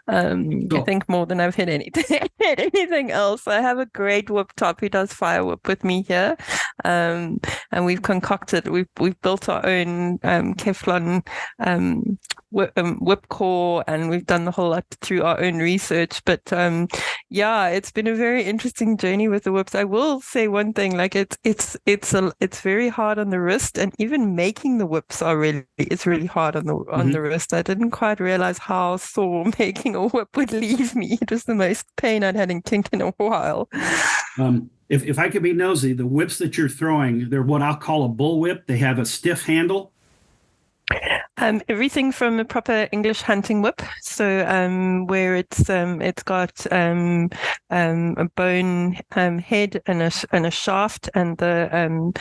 I think more than I've hit anything else. I have a great whip top who does fire whip with me here, and we've built our own Kevlar whip core, and we've done the whole lot through our own research. But it's been a very interesting journey with the whips. I will say one thing, like it's very hard on the wrist, and even making the whips it's really hard on the wrist. I didn't quite realize how sore making a whip would leave me. It was the most pain I'd had in kink in a while. If I could be nosy, the whips that you're throwing, they're what I'll call a bull whip. They have a stiff handle. Everything from a proper English hunting whip, so where it's got a bone head and a shaft, and the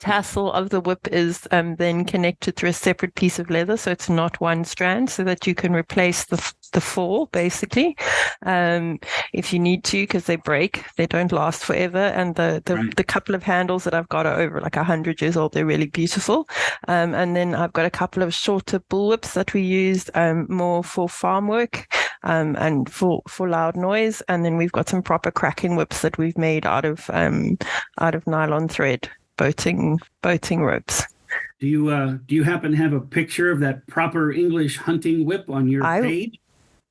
tassel of the whip is then connected through a separate piece of leather, so it's not one strand, so that you can replace the fall basically if you need to, because they break, they don't last forever. And the couple of handles that I've got are over like 100 years old. They're really beautiful. And then I've got a couple of shorter bull whips that we used more for farm work and for loud noise. And then we've got some proper cracking whips that we've made out of nylon thread boating ropes. Do you happen to have a picture of that proper English hunting whip on your page?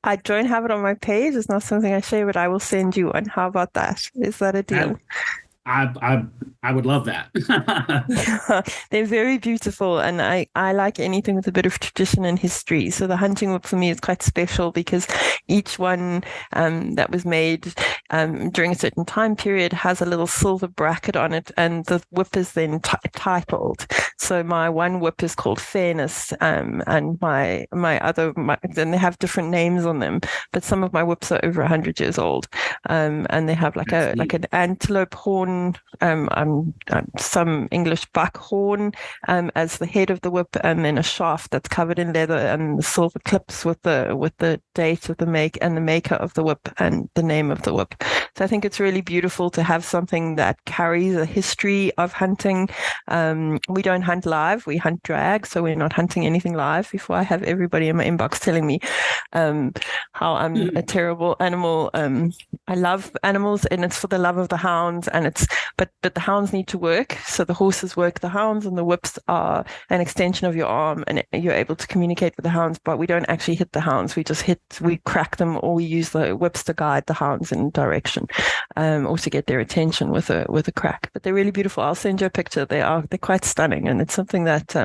I don't have it on my page. It's not something I share, but I will send you one. How about that? Is that a deal? I would love that. Yeah, they're very beautiful, and I like anything with a bit of tradition and history. So the hunting whip for me is quite special because each one that was made during a certain time period has a little silver bracket on it, and the whip is then titled. So my one whip is called Fairness, and then they have different names on them, but some of my whips are over 100 years old, and they have like an antelope horn, some English buckhorn as the head of the whip, and then a shaft that's covered in leather, and the silver clips with the date of the make and the maker of the whip and the name of the whip. So I think it's really beautiful to have something that carries a history of hunting. We don't hunt live, we hunt drag, so we're not hunting anything live. Before I have everybody in my inbox telling me how I'm a terrible animal. I love animals, and it's for the love of the hounds, and but the hounds need to work. So the horses work the hounds, and the whips are an extension of your arm, and you're able to communicate with the hounds, but we don't actually hit the hounds. We crack them, or we use the whips to guide the hounds in direction, or to get their attention with a crack. But they're really beautiful. I'll send you a picture. They're quite stunning, and it's something that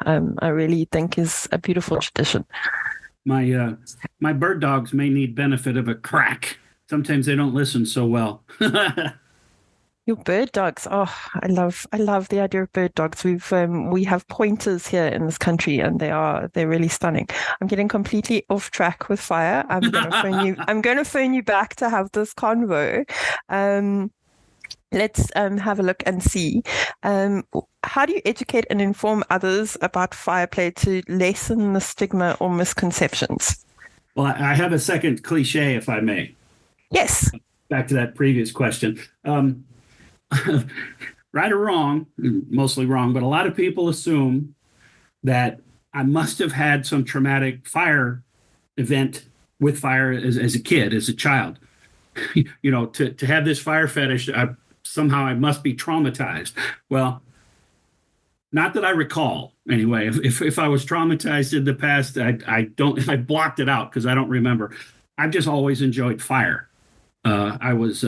I really think is a beautiful tradition. My bird dogs may need benefit of a crack. Sometimes they don't listen so well. Your bird dogs. Oh, I love the idea of bird dogs. We have pointers here in this country, and they're really stunning. I'm getting completely off track with fire. I'm gonna phone you back to have this convo. Let's have a look and see. How do you educate and inform others about fire play to lessen the stigma or misconceptions? Well, I have a second cliche, if I may. Yes. Back to that previous question. Right or wrong, mostly wrong, but a lot of people assume that I must have had some traumatic fire event with fire as a kid, as a child. To have this fire fetish, somehow I must be traumatized. Well, not that I recall, anyway. If I was traumatized in the past, I blocked it out because I don't remember. I've just always enjoyed fire. I was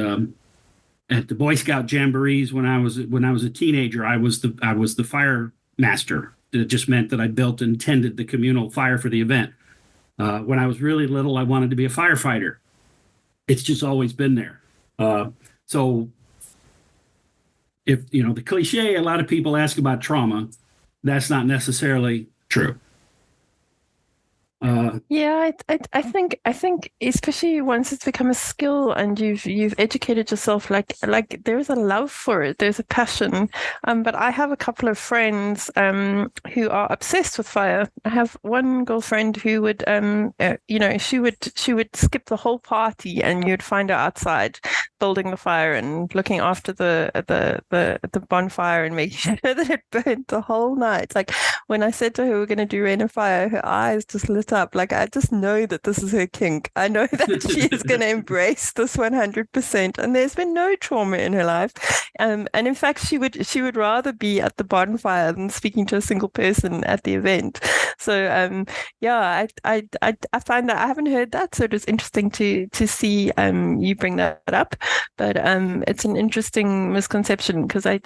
at the Boy Scout jamborees when I was a teenager. I was the fire master. It just meant that I built and tended the communal fire for the event. When I was really little, I wanted to be a firefighter. It's just always been there. So if the cliche, a lot of people ask about trauma, that's not necessarily true. Yeah, I think especially once it's become a skill and you've educated yourself, like there's a love for it, there's a passion. But I have a couple of friends who are obsessed with fire. I have one girlfriend who would she would skip the whole party, and you'd find her outside building the fire and looking after the bonfire and making sure that it burned the whole night. Like when I said to her we're going to do Rain of Fire, her eyes just lit up. Like I just know that this is her kink. I know that she is going to embrace this 100%, and there's been no trauma in her life. And in fact, she would rather be at the bonfire than speaking to a single person at the event. So yeah, I find that I haven't heard that, so it was interesting to see you bring that up. But it's an interesting misconception because I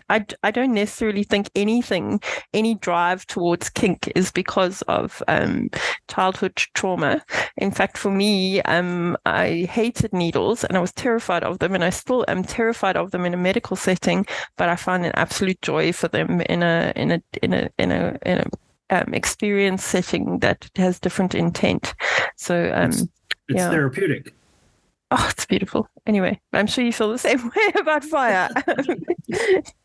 don't necessarily think any drive towards kink is because of childhood trauma. In fact, for me, I hated needles and I was terrified of them, and I still am terrified of them in a medical setting. But I find an absolute joy for them in a experience setting that has different intent. So it's therapeutic. Oh, it's beautiful. Anyway, I'm sure you feel the same way about fire.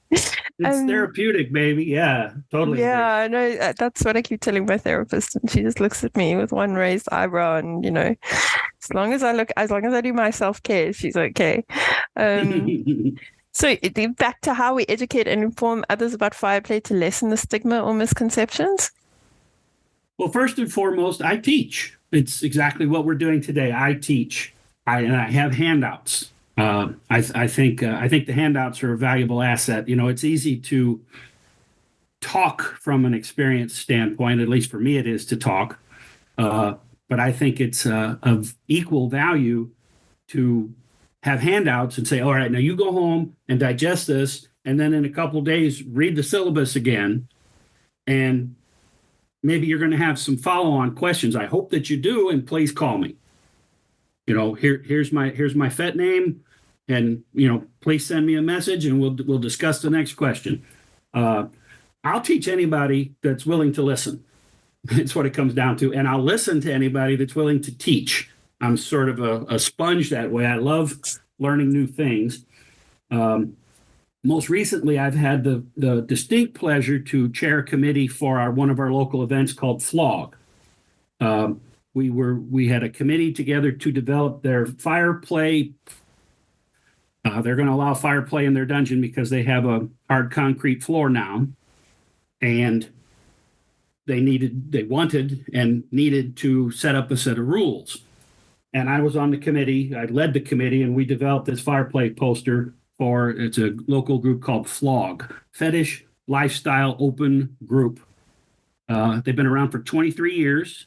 It's therapeutic, baby. Yeah, totally. Yeah, no, that's what I keep telling my therapist, and she just looks at me with one raised eyebrow, and as long as I do my self-care, she's okay. So back to how we educate and inform others about fire play to lessen the stigma or misconceptions. Well, first and foremost, I teach. It's exactly what we're doing today. I teach. I have handouts. I think the handouts are a valuable asset. It's easy to talk from an experience standpoint. At least for me, it is to talk. But I think it's of equal value to have handouts and say, all right, now you go home and digest this, and then in a couple of days, read the syllabus again. And maybe you're going to have some follow-on questions. I hope that you do, and please call me. Here's my FET name, and please send me a message, and we'll discuss the next question. I'll teach anybody that's willing to listen. It's what it comes down to, and I'll listen to anybody that's willing to teach. I'm sort of a sponge that way. I love learning new things. Most recently, I've had the distinct pleasure to chair a committee for one of our local events called Flog. We had a committee together to develop their fire play. They're going to allow fire play in their dungeon because they have a hard concrete floor now, and they wanted and needed to set up a set of rules. And I was on the committee. I led the committee, and we developed this fire play poster it's a local group called Flog, Fetish Lifestyle Open Group. They've been around for 23 years,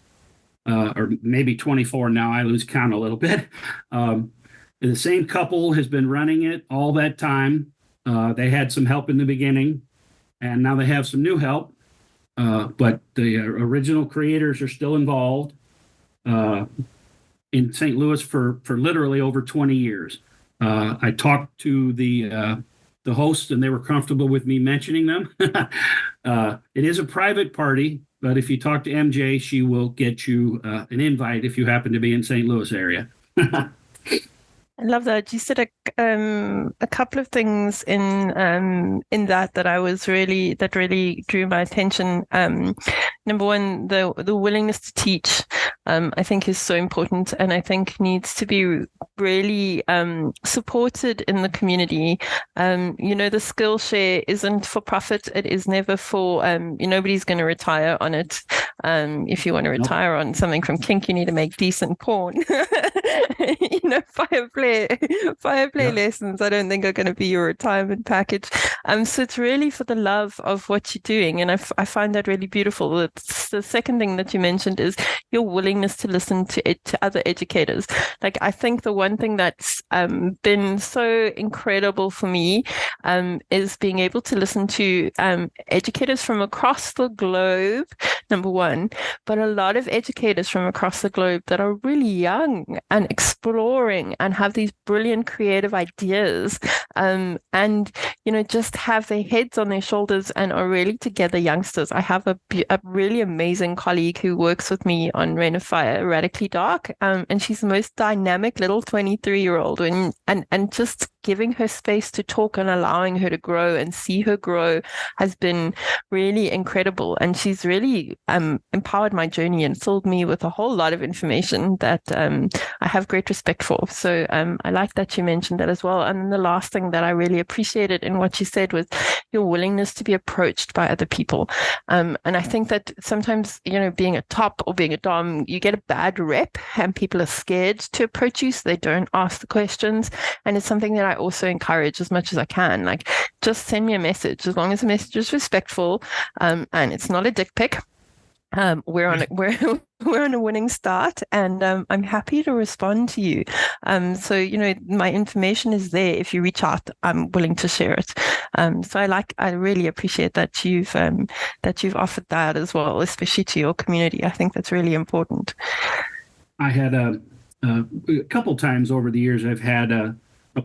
or maybe 24 now. I lose count a little bit. The same couple has been running it all that time. They had some help in the beginning, and now they have some new help. But the original creators are still involved in St. Louis for literally over 20 years. I talked to the hosts, and they were comfortable with me mentioning them. It is a private party, but if you talk to MJ, she will get you an invite if you happen to be in St. Louis area. I love that. You said a couple of things in that I was really drew my attention. Number one, the willingness to teach, I think is so important, and I think needs to be really supported in the community. The Skillshare isn't for profit. It is never for nobody's going to retire on it. If you want to retire on something from kink, you need to make decent porn. Fire play lessons, I don't think are going to be your retirement package. So it's really for the love of what you're doing, and I find that really beautiful. The second thing that you mentioned is your willingness to listen to other educators. Like, I think the one thing that's been so incredible for me is being able to listen to educators from across the globe, number one, but a lot of educators from across the globe that are really young and exploring and have these brilliant creative ideas, and just have their heads on their shoulders and are really together youngsters. I have a really amazing colleague who works with me on Rain of Fire, Radically Dark, and she's the most dynamic little 23-year-old, and just giving her space to talk and allowing her to grow and see her grow has been really incredible. And she's really empowered my journey and filled me with a whole lot of information that I have great respect for. So I like that you mentioned that as well. And then the last thing that I really appreciated in what you said was your willingness to be approached by other people. And I think that sometimes, being a top or being a dom, you get a bad rep and people are scared to approach you, so they don't ask the questions. And it's something that I also encourage as much as I can. Like, just send me a message, as long as the message is respectful, and it's not a dick pic. We're on a winning start, and I'm happy to respond to you. So my information is there. If you reach out, I'm willing to share it. So I really appreciate that you've offered that as well, especially to your community. I think that's really important. I had a couple times over the years, I've had a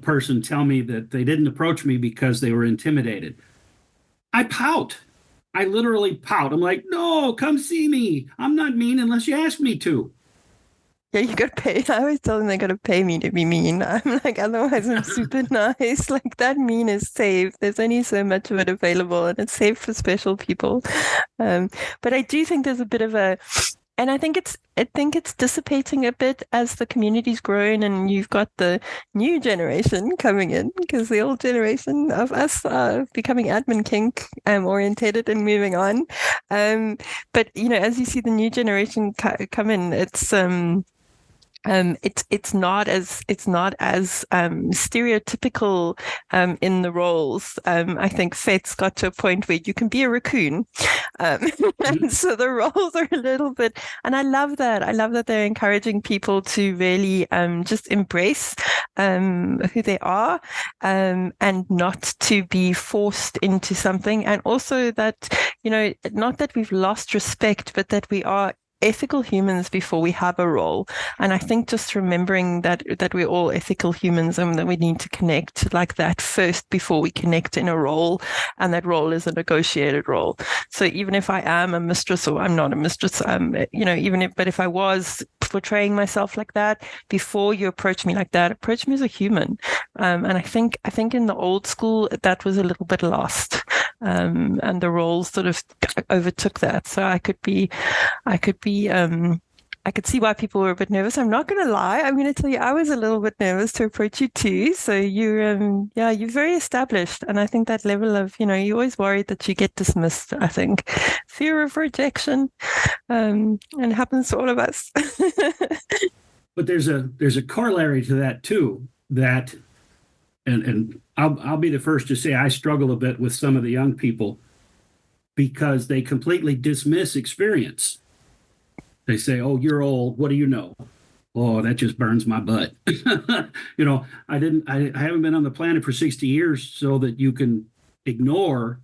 person tell me that they didn't approach me because they were intimidated. I pout. I literally pout. I'm like, no, come see me. I'm not mean unless you ask me to. Yeah, you got to pay. I always tell them they got to pay me to be mean. I'm like, otherwise I'm super nice. Like, that mean is safe. There's only so much of it available, and it's safe for special people. But I do think there's a bit of and I think it's dissipating a bit as the community's grown, and you've got the new generation coming in, because the old generation of us are becoming admin kink orientated and moving on. But as you see the new generation come in, it's it's not as stereotypical in the roles. I think Fet's got to a point where you can be a raccoon, and so the roles are a little bit. And I love that. I love that they're encouraging people to really just embrace who they are, and not to be forced into something. And also that, not that we've lost respect, but that we are ethical humans before we have a role. And I think just remembering that we're all ethical humans and that we need to connect like that first before we connect in a role, and that role is a negotiated role. So even if I am a mistress or I'm not a mistress, but if I was portraying myself like that, before you approach me like that, approach me as a human. And I think in the old school that was a little bit lost. And the roles sort of overtook that. So I could see why people were a bit nervous. I'm not going to lie. I'm going to tell you, I was a little bit nervous to approach you too. So you're very established. And I think that level of, you're always worried that you get dismissed. I think fear of rejection, and it happens to all of us. But there's a corollary to that too, that, and I'll be the first to say I struggle a bit with some of the young people because they completely dismiss experience. They say, "Oh, you're old. What do you know?" "Oh, that just burns my butt." I haven't been on the planet for 60 years so that you can ignore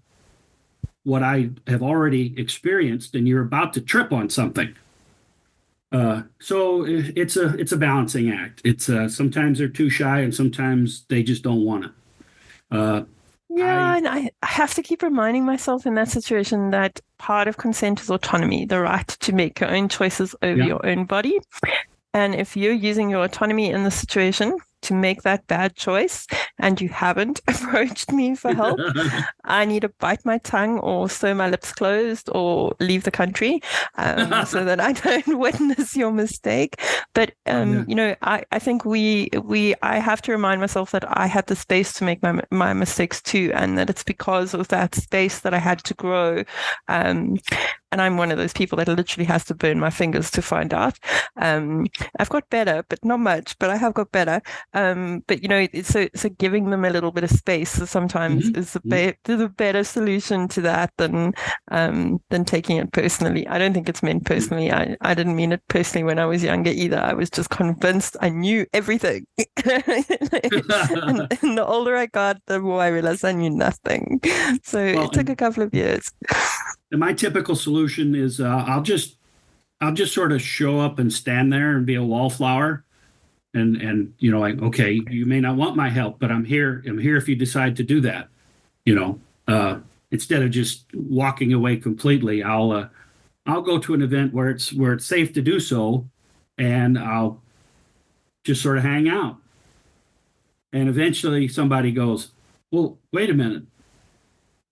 what I have already experienced, and you're about to trip on something. So it's a balancing act. It's sometimes they're too shy, and sometimes they just don't want to. And I have to keep reminding myself in that situation that part of consent is autonomy, the right to make your own choices over your own body. And if you're using your autonomy in the situation to make that bad choice and you haven't approached me for help, I need to bite my tongue or sew my lips closed or leave the country, so that I don't witness your mistake. But I think I have to remind myself that I had the space to make my mistakes too, and that it's because of that space that I had to grow. And I'm one of those people that literally has to burn my fingers to find out. I've got better, but not much, but I have got better. So giving them a little bit of space sometimes is a better solution to that than taking it personally. I don't think it's meant personally. I didn't mean it personally when I was younger either. I was just convinced I knew everything. and the older I got, the more I realized I knew nothing. So it took a couple of years. And my typical solution is I'll just sort of show up and stand there and be a wallflower. And like, okay, you may not want my help, but I'm here if you decide to do that. Instead of just walking away completely, I'll go to an event where it's safe to do so, and I'll just sort of hang out. And eventually somebody goes, "Well, wait a minute.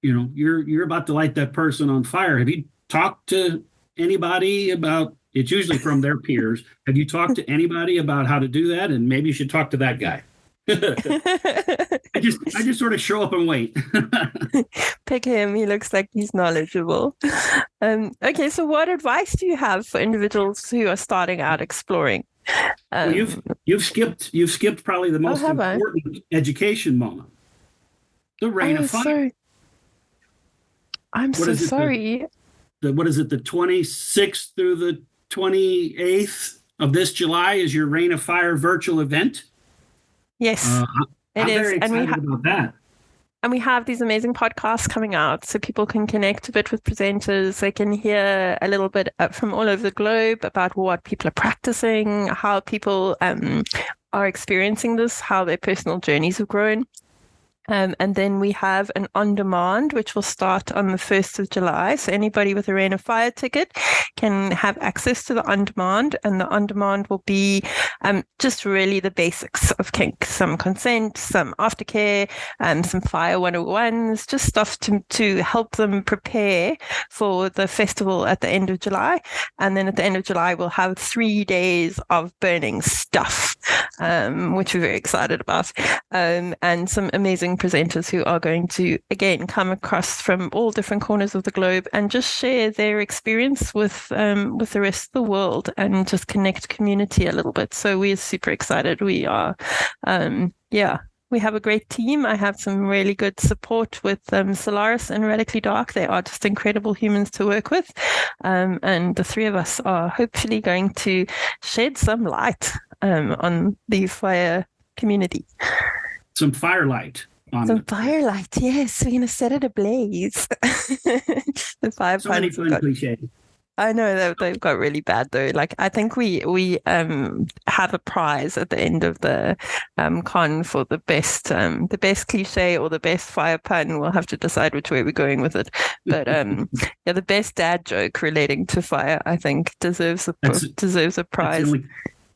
You're about to light that person on fire. Have you talked to anybody about?" It's usually from their peers. "Have you talked to anybody about how to do that? And maybe you should talk to that guy." I just sort of show up and wait. Pick him. He looks like he's knowledgeable. Okay, so what advice do you have for individuals who are starting out exploring? Well, you've skipped probably the most important education moment. The Reign of Fire. Sorry. I'm so sorry. What is it? The 26th through the 28th of this July is your Reign of Fire virtual event. Yes, I'm very excited about that. And we have these amazing podcasts coming out so people can connect a bit with presenters. They can hear a little bit from all over the globe about what people are practicing, how people are experiencing this, how their personal journeys have grown. And then we have an on-demand, which will start on the 1st of July. So anybody with a Reign of Fire ticket can have access to the on-demand. And the on-demand will be just really the basics of kink. Some consent, some aftercare, some Fire 101s, just stuff to help them prepare for the festival at the end of July. And then at the end of July, we'll have 3 days of burning stuff, which we're very excited about. And some amazing presenters who are going to, again, come across from all different corners of the globe and just share their experience with the rest of the world and just connect community a little bit. So we're super excited. We are, we have a great team. I have some really good support with Solaris and Radically Dark. They are just incredible humans to work with. And the three of us are hopefully going to shed some light on the fire community. Some firelight. Firelight, yes. We're going to set it ablaze. The fire so many fun cliches. I know they've got really bad though. Like I think we have a prize at the end of the con for the best cliche or the best fire pun. We'll have to decide which way we're going with it. But the best dad joke relating to fire, I think, deserves a prize.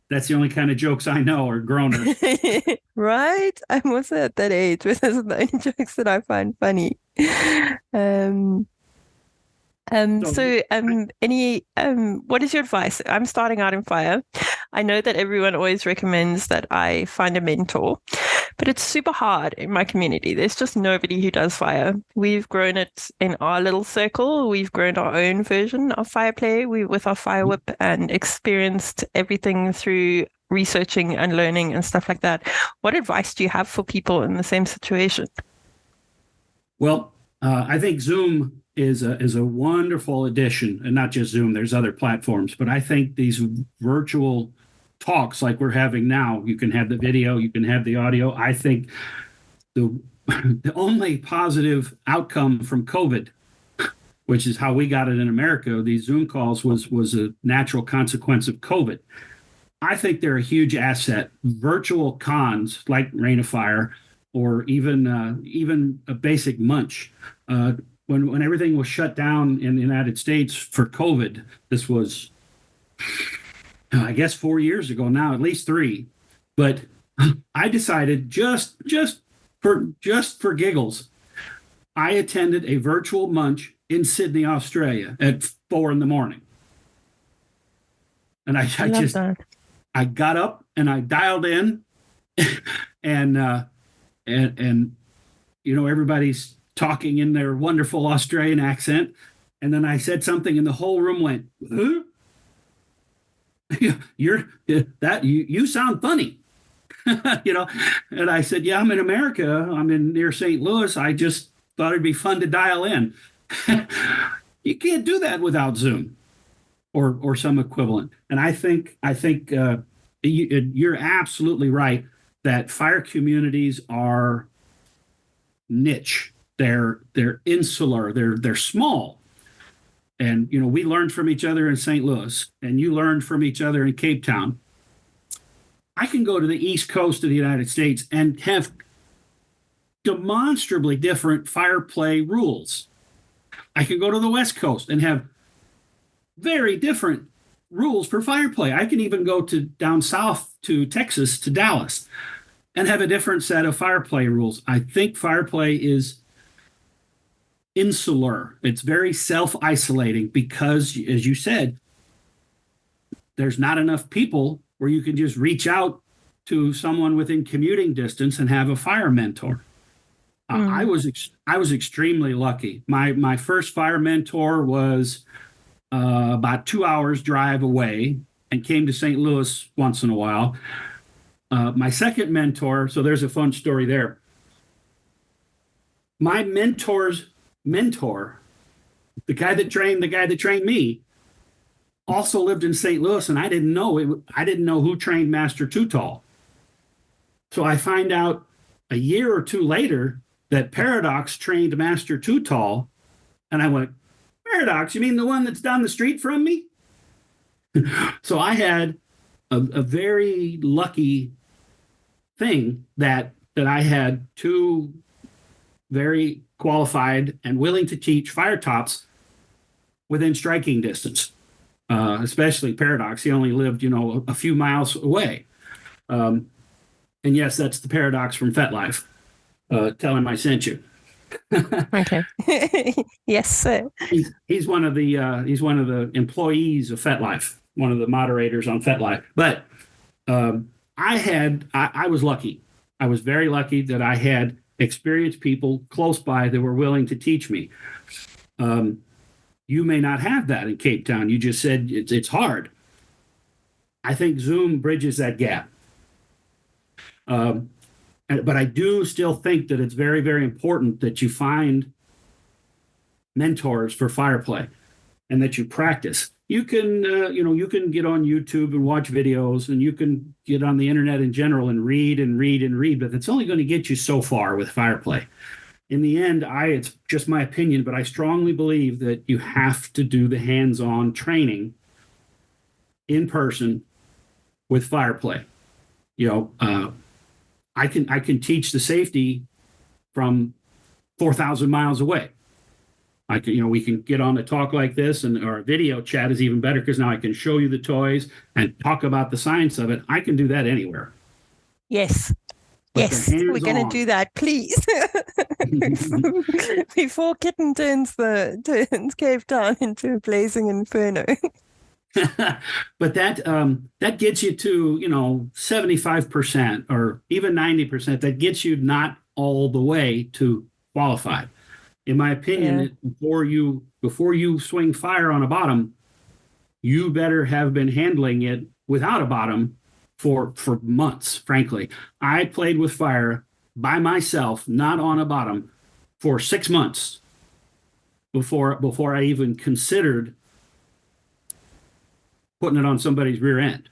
That's the only kind of jokes I know are groaners. Right? I'm also at that age where those are the only jokes that I find funny. What is your advice? I'm starting out in fire. I know that everyone always recommends that I find a mentor, but it's super hard in my community. There's just nobody who does fire. We've grown it in our little circle. We've grown our own version of fire play with our fire whip and experienced everything through researching and learning and stuff like that. What advice do you have for people in the same situation? Well, I think Zoom is a wonderful addition, and not just Zoom. There's other platforms, but I think these virtual talks like we're having now, you can have the video, you can have the audio. I think the only positive outcome from COVID, which is how we got it in America, these Zoom calls was a natural consequence of COVID. I think they're a huge asset. Virtual cons like Rain of Fire, or even a basic munch. When everything was shut down in the United States for COVID, this was, I guess, 4 years ago now, at least 3. But I decided just for giggles, I attended a virtual munch in Sydney, Australia at 4 a.m. And I got up and I dialed in, and everybody's talking in their wonderful Australian accent. And then I said something and the whole room went, huh? You sound funny. And I said, yeah, I'm in America. I'm near St. Louis. I just thought it'd be fun to dial in. You can't do that without Zoom or some equivalent. And I think you're absolutely right that fire communities are niche. They're insular. They're small. And we learned from each other in St. Louis, and you learned from each other in Cape Town. I can go to the East Coast of the United States and have demonstrably different fire play rules. I can go to the West Coast and have very different rules for fire play. I can even go to down south to Texas, to Dallas, and have a different set of fire play rules. I think fire play is insular. It's very self-isolating because, as you said, there's not enough people where you can just reach out to someone within commuting distance and have a fire mentor. I was extremely lucky. My first fire mentor was about 2 hours drive away and came to St. Louis once in a while. My second mentor, so there's a fun story there. My mentor's mentor, the guy that trained me, also lived in St. Louis, and I didn't know who trained Master Too-Tall. So I find out a year or two later that Paradox trained Master Too-Tall, and I went, Paradox, you mean the one that's down the street from me? So I had a very lucky thing that I had two very qualified and willing to teach fire tops within striking distance, especially Paradox. He only lived, a few miles away. And yes, that's the Paradox from Fetlife. Tell him I sent you. Okay. Yes, sir. He's one of the employees of Fetlife, one of the moderators on Fetlife. But I was lucky. I was very lucky that I had experienced people close by that were willing to teach me. You may not have that in Cape Town. You just said it's hard. I think Zoom bridges that gap. But I do still think that it's very, very important that you find mentors for fire play and that you practice. You can, you can get on YouTube and watch videos, and you can get on the internet in general and read and read and read, but it's only going to get you so far with fire play. In the end, it's just my opinion, but I strongly believe that you have to do the hands-on training in person with fire play. I can teach the safety from 4,000 miles away. We can get on a talk like this, and our video chat is even better because now I can show you the toys and talk about the science of it. I can do that anywhere. Yes. Yes, we're going to do that, please. Before Kitten turns Cape Town into a blazing inferno. But that gets you to 75% or even 90%. That gets you not all the way to qualified. In my opinion, before you swing fire on a bottom, you better have been handling it without a bottom for months. Frankly, I played with fire by myself, not on a bottom, for 6 months before I even considered putting it on somebody's rear end.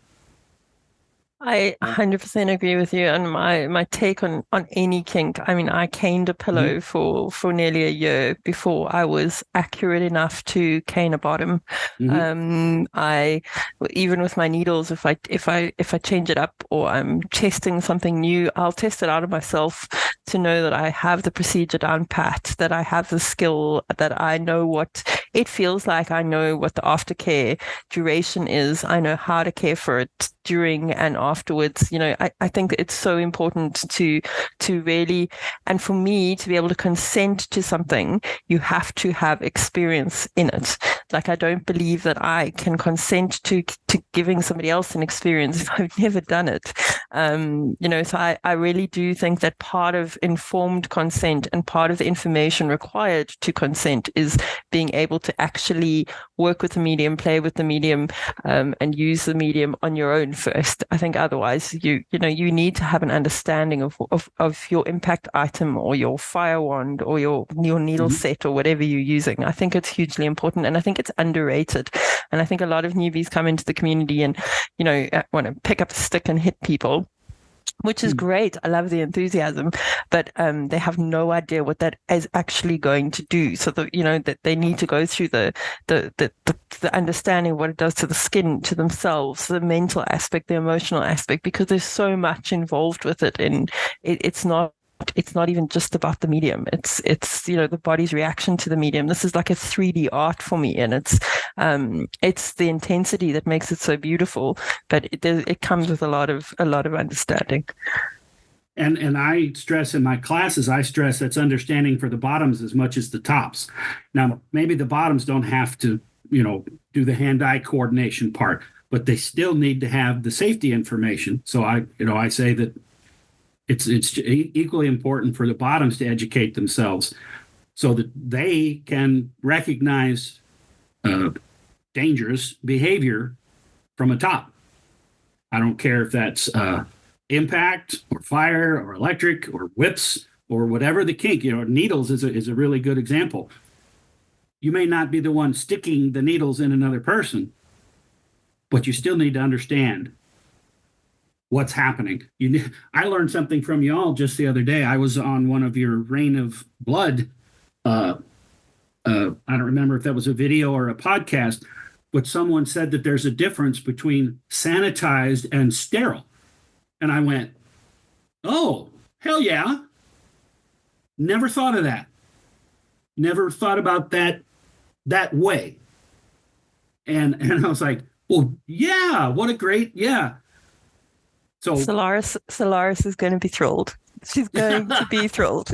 I 100% agree with you. And my take on any kink, I mean, I caned a pillow for nearly a year before I was accurate enough to cane a bottom. I, even with my needles, if I change it up or I'm testing something new, I'll test it out of myself to know that I have the procedure down pat, that I have the skill, that I know what it feels like, I know what the aftercare duration is, I know how to care for it during and afterwards. I think it's so important to really, and for me to be able to consent to something, you have to have experience in it. Like, I don't believe that I can consent to giving somebody else an experience if I've never done it. So I really do think that part of informed consent and part of the information required to consent is being able to actually work with the medium, play with the medium, and use the medium on your own first. I think otherwise you need to have an understanding of your impact item or your fire wand or your needle set or whatever you're using. I think it's hugely important, and I think it's underrated. And I think a lot of newbies come into the community and want to pick up the stick and hit people, which is great. I love the enthusiasm, but they have no idea what that is actually going to do. So that they need to go through the understanding of what it does to the skin, to themselves, the mental aspect, the emotional aspect, because there's so much involved with it, and it's not even just about the medium. It's the body's reaction to the medium. This is like a 3D art for me, and it's the intensity that makes it so beautiful. But it comes with a lot of understanding. And I stress in my classes, that's understanding for the bottoms as much as the tops. Now, maybe the bottoms don't have to, do the hand-eye coordination part, but they still need to have the safety information. So I say that it's equally important for the bottoms to educate themselves so that they can recognize dangerous behavior from a top. I don't care if that's impact or fire or electric or whips or whatever the kink. Needles is a really good example. You may not be the one sticking the needles in another person, but you still need to understand what's happening. I learned something from y'all just the other day. I was on one of your Rain of Blood. I don't remember if that was a video or a podcast, but someone said that there's a difference between sanitized and sterile. And I went, oh, hell yeah. Never thought of that. Never thought about that way. And I was like, well, yeah, what a great, yeah. So Solaris is going to be thrilled. She's going to be thrilled.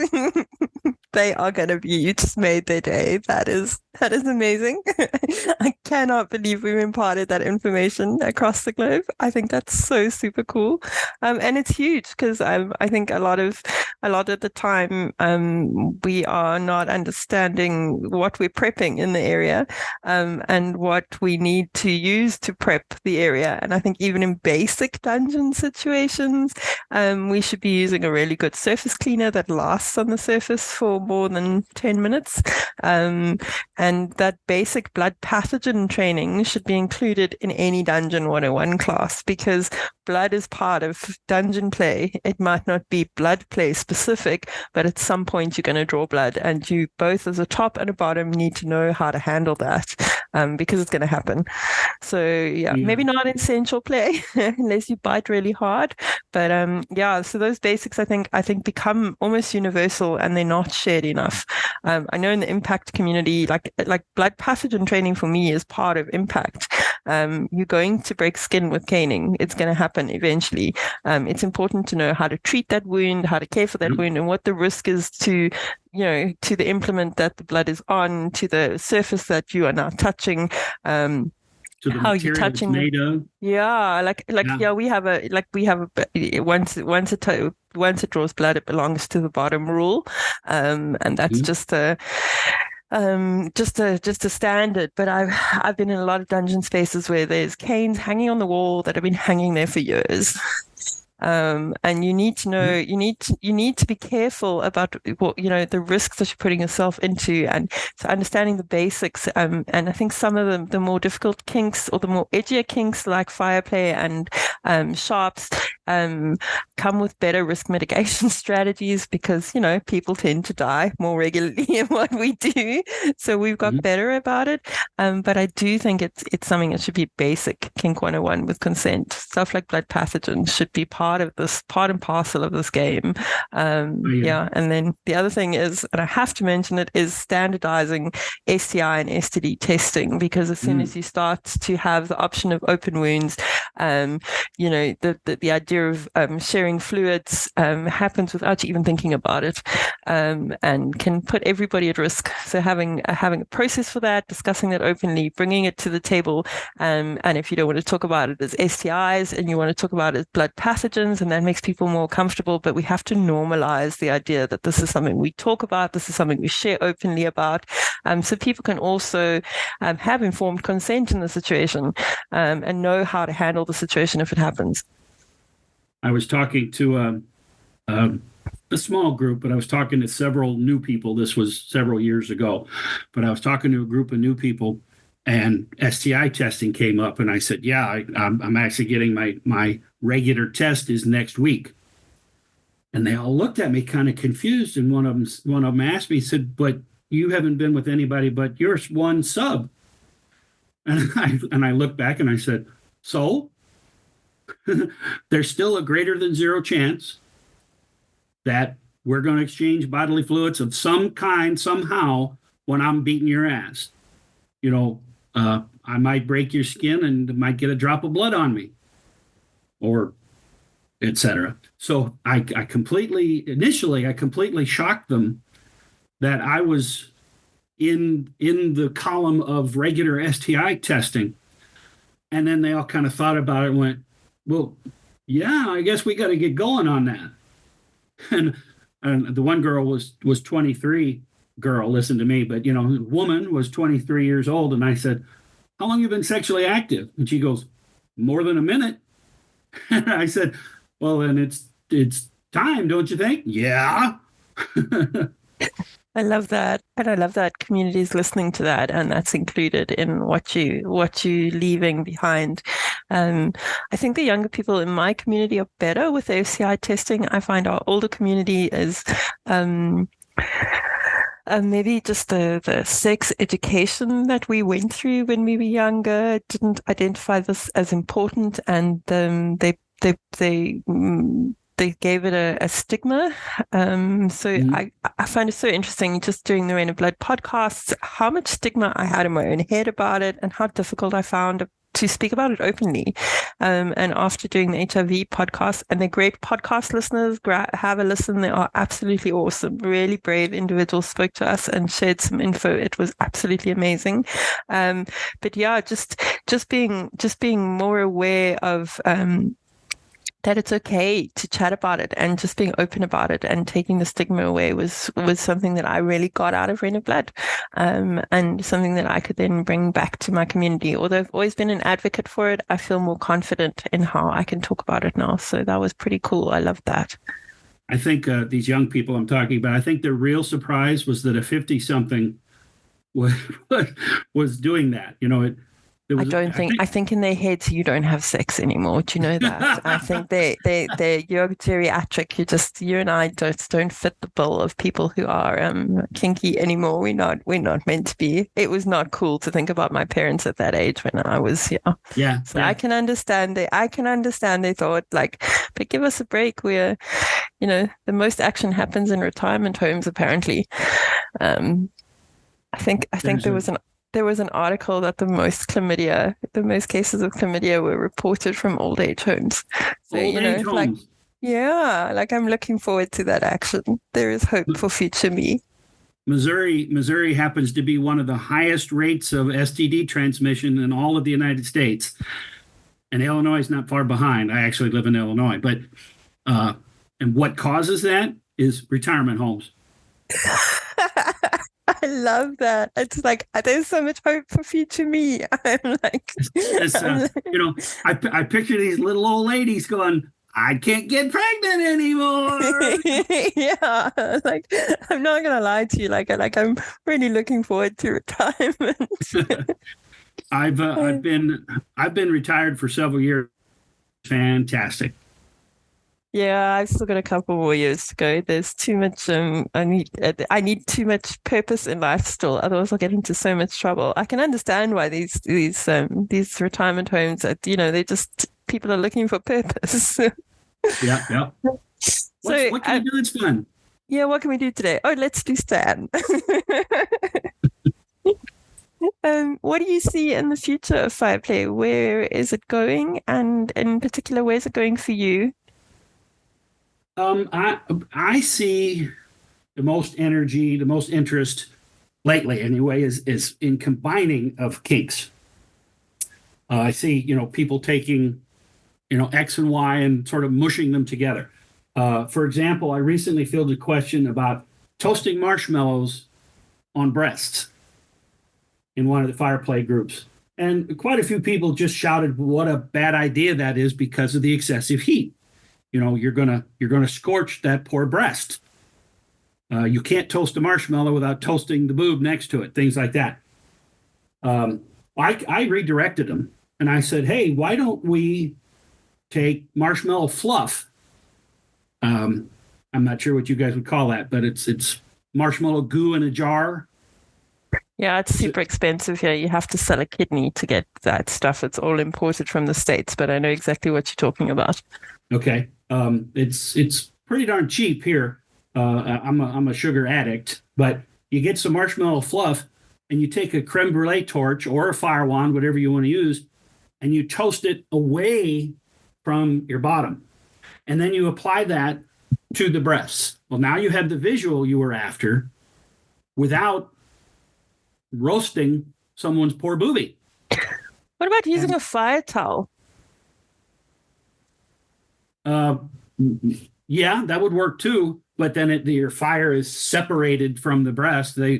They are going to be, you just made their day. That is That is amazing. I cannot believe we've imparted that information across the globe. I think that's so super cool. And it's huge because I think a lot of the time we are not understanding what we're prepping in the area and what we need to use to prep the area. And I think even in basic dungeon situations, we should be using a really good surface cleaner that lasts on the surface for more than 10 minutes. And that basic blood pathogen training should be included in any Dungeon 101 class because blood is part of dungeon play. It might not be blood play specific, but at some point you're going to draw blood, and you both as a top and a bottom need to know how to handle that because it's going to happen. So yeah, maybe not in essential play unless you bite really hard, but yeah. So those basics, I think become almost universal, and they're not shared enough. I know in the impact community, like blood pathogen training for me is part of impact. You're going to break skin with caning. It's going to happen eventually. It's important to know how to treat that wound, how to care for that wound, and what the risk is to the implement that the blood is on, to the surface that you are now touching. To the how you're touching made of. Yeah, we have a once it draws blood, it belongs to the bottom rule, and that's just a standard. But I've been in a lot of dungeon spaces where there's canes hanging on the wall that have been hanging there for years. And you need to know, you need to be careful about what, the risks that you're putting yourself into, and so understanding the basics. And I think some of the more difficult kinks or the more edgier kinks like fire play and sharps come with better risk mitigation strategies because, people tend to die more regularly in what we do. So we've got better about it. But I do think it's something that should be basic kink 101 with consent. Stuff like blood pathogens should be part and parcel of this game. And then the other thing is, and I have to mention it, is standardizing STI and STD testing, because as soon as you start to have the option of open wounds, the idea of sharing fluids happens without you even thinking about it, and can put everybody at risk. So having a process for that, discussing that openly, bringing it to the table, and if you don't want to talk about it as STIs and you want to talk about it as blood pathogens, and that makes people more comfortable. But we have to normalize the idea that this is something we talk about, this is something we share openly about, so people can also have informed consent in the situation and know how to handle the situation if it happens. I was talking to a small group, but I was talking to several new people. This was several years ago, but I was talking to a group of new people, and STI testing came up, and I said, "Yeah, I'm actually getting my regular test is next week." And they all looked at me kind of confused, and one of them asked me, he said, "But you haven't been with anybody but your one sub." And I looked back and I said, "So?" There's still a greater than zero chance that we're going to exchange bodily fluids of some kind somehow when I'm beating your ass. I might break your skin and might get a drop of blood on me, or etc. So I completely shocked them that I was in the column of regular STI testing. And then they all kind of thought about it and went, "Well, yeah, I guess we got to get going on that." And the one girl was 23, girl, listen to me, but woman was 23 years old. And I said, "How long you been sexually active?" And she goes, "More than a minute." And I said, "Well, then it's time, don't you think?" "Yeah." I love that. And I love that community's listening to that, and that's included in what you leaving behind. I think the younger people in my community are better with OCI testing. I find our older community is maybe just the sex education that we went through when we were younger didn't identify this as important, and they gave it a stigma. I find it so interesting, just doing the Rain of Blood podcasts, how much stigma I had in my own head about it, and how difficult I found speak about it openly. And after doing the HIV podcast, and they're great podcast listeners, have a listen. They are absolutely awesome. Really brave individuals spoke to us and shared some info. It was absolutely amazing. But yeah, just being more aware of that it's okay to chat about it and just being open about it and taking the stigma away was something that I really got out of Rain of Blood, and something that I could then bring back to my community. Although I've always been an advocate for it, I feel more confident in how I can talk about it now. So that was pretty cool. I loved that. I think these young people I'm talking about, I think the real surprise was that a 50-something was doing that. I think in their heads you don't have sex anymore. Do you know that? I think you're geriatric. You and I don't fit the bill of people who are kinky anymore. We're not meant to be. It was not cool to think about my parents at that age when I was Yeah. So yeah. I can understand they thought like, but give us a break. We're the most action happens in retirement homes apparently. I think there was an article that the most cases of chlamydia were reported from old age homes. So, homes. I'm looking forward to that action. There is hope for future me. Missouri happens to be one of the highest rates of STD transmission in all of the United States. And Illinois is not far behind. I actually live in Illinois. But, and what causes that is retirement homes. I love that. It's like there's so much hope for future me. I'm like, I picture these little old ladies going, I can't get pregnant anymore. Yeah, like I'm not gonna lie to you. Like I'm really looking forward to retirement. I've been retired for several years. Fantastic. Yeah, I've still got a couple more years to go. There's too much. I need too much purpose in life still. Otherwise, I'll get into so much trouble. I can understand why these retirement homes, they're just people are looking for purpose. Yeah. What can we do that's fun? Yeah, what can we do today? Oh, let's do Stan. What do you see in the future of Fireplay? Where is it going? And in particular, where's it going for you? I see the most energy, the most interest lately anyway is in combining of kinks. I see, people taking, X and Y and sort of mushing them together. For example, I recently fielded a question about toasting marshmallows on breasts in one of the Fireplay groups. And quite a few people just shouted what a bad idea that is because of the excessive heat. You're gonna scorch that poor breast. You can't toast a marshmallow without toasting the boob next to it. Things like that. I redirected them and I said, hey, why don't we take marshmallow fluff? I'm not sure what you guys would call that, but it's marshmallow goo in a jar. Yeah, it's super expensive here. You have to sell a kidney to get that stuff. It's all imported from the States, but I know exactly what you're talking about. Okay. It's pretty darn cheap here. I'm a sugar addict, but you get some marshmallow fluff and you take a creme brulee torch or a fire wand, whatever you want to use, and you toast it away from your bottom. And then you apply that to the breasts. Well, now you have the visual you were after without roasting someone's poor boobie. What about using a fire towel? Yeah, that would work too. But then your fire is separated from the breast. They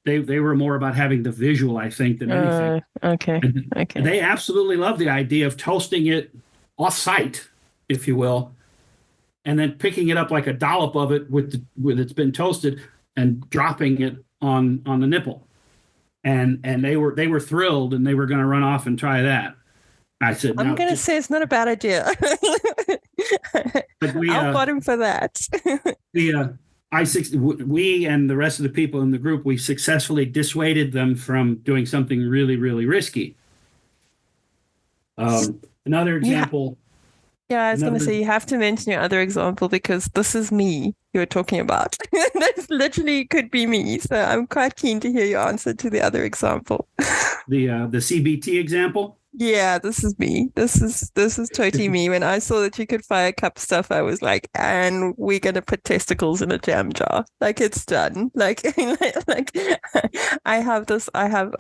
were more about having the visual, I think, than anything. Okay. And they absolutely love the idea of toasting it off-site, if you will, and then picking it up like a dollop of it with it's been toasted and dropping it on the nipple. And they were thrilled, and they were going to run off and try that. I said, I'm going to say it's not a bad idea. But I'll bottom for that. We and the rest of the people in the group, we successfully dissuaded them from doing something really, really risky. Another example. Yeah, I was going to say, you have to mention your other example because this is me you're talking about. That literally could be me. So I'm quite keen to hear your answer to the other example. The CBT example. Yeah, this is me. This is totally me. When I saw that you could fire cup stuff, I was like, and we're gonna put testicles in a jam jar. Like it's done. Like like I have this. I have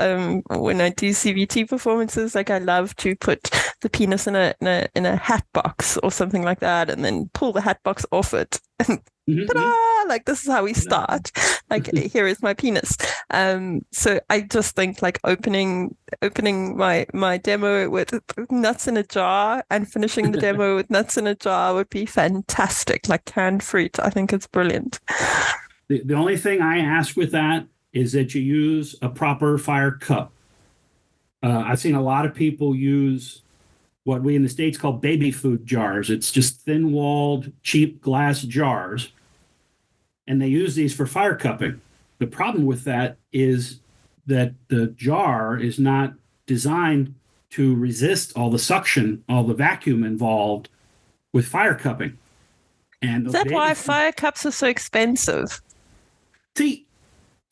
when I do CVT performances, like I love to put the penis in a hat box or something like that, and then pull the hat box off it. And ta-da! Like this is how we start. Like here is my penis. So I just think like opening my demo with nuts in a jar and finishing the demo with nuts in a jar would be fantastic. Like canned fruit, I think it's brilliant. The only thing I ask with that is that you use a proper fire cup. I've seen a lot of people use what we in the States call baby food jars. It's just thin-walled, cheap glass jars, and they use these for fire cupping. The problem with that is that the jar is not designed to resist all the suction, all the vacuum involved with fire cupping. And is that why fire cups are so expensive? See,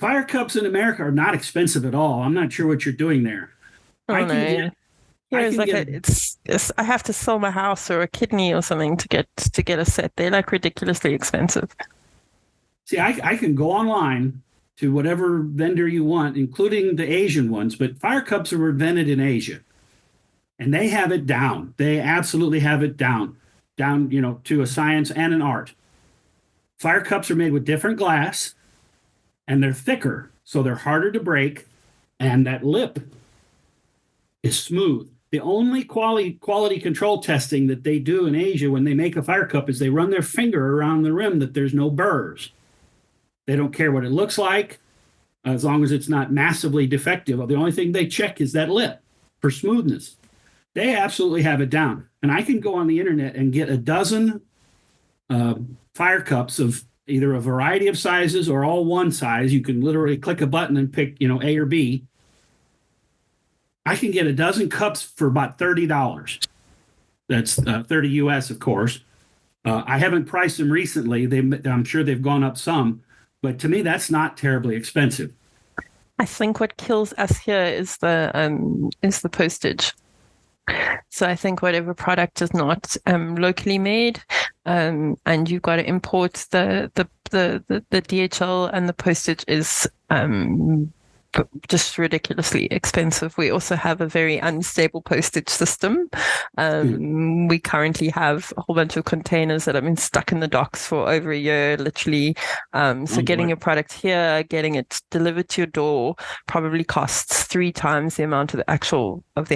fire cups in America are not expensive at all. I'm not sure what you're doing there. Oh, no. Here's like it's I have to sell my house or a kidney or something to get a set. They're like ridiculously expensive. See, I can go online to whatever vendor you want, including the Asian ones, but fire cups are invented in Asia, and they have it down. They absolutely have it down, to a science and an art. Fire cups are made with different glass, and they're thicker, so they're harder to break, and that lip is smooth. The only quality control testing that they do in Asia when they make a fire cup is they run their finger around the rim that there's no burrs. They don't care what it looks like, as long as it's not massively defective. The only thing they check is that lip for smoothness. They absolutely have it down. And I can go on the internet and get a dozen fire cups of either a variety of sizes or all one size. You can literally click a button and pick, A or B. I can get a dozen cups for about $30. That's 30 US, of course. I haven't priced them recently. I'm sure they've gone up some, but to me, that's not terribly expensive. I think what kills us here is the postage. So I think whatever product is not locally made, and you've got to import the DHL, and the postage is just ridiculously expensive. We also have a very unstable postage system. We currently have a whole bunch of containers that have been stuck in the docks for over a year, literally. So getting your product here, getting it delivered to your door probably costs 3 times the amount of the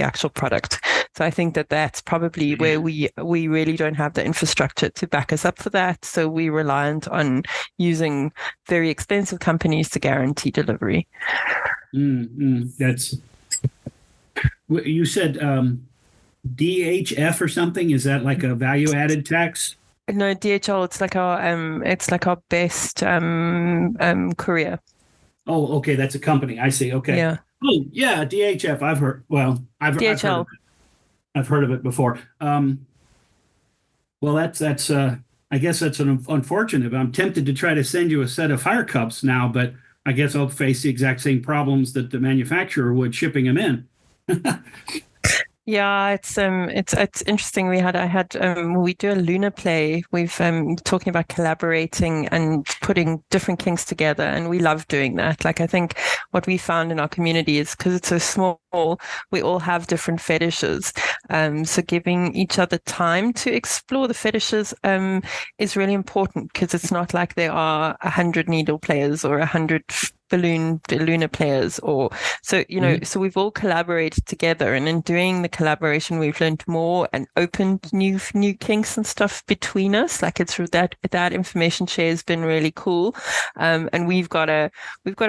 actual product. So I think that's probably where we really don't have the infrastructure to back us up for that. So we're reliant on using very expensive companies to guarantee delivery. That's, you said DHF or something. Is that like a value-added tax? No, DHL. It's like our best courier. Oh, okay, that's a company. I see. Okay. Yeah. Oh, yeah, DHF. I've heard. Well, DHL. I've heard of it before. Well, that's. I guess that's unfortunate. I'm tempted to try to send you a set of fire cups now, but I guess I'll face the exact same problems that the manufacturer would shipping them in. Yeah, it's interesting. We do a lunar play. We've talking about collaborating and putting different kinks together, and we love doing that. Like I think what we found in our community is because it's so small, we all have different fetishes. So giving each other time to explore the fetishes is really important, because it's not like there are 100 needle players or 100 lunar players, or so so we've all collaborated together, and in doing the collaboration we've learned more and opened new kinks and stuff between us. Like it's that information share has been really cool. And we've got a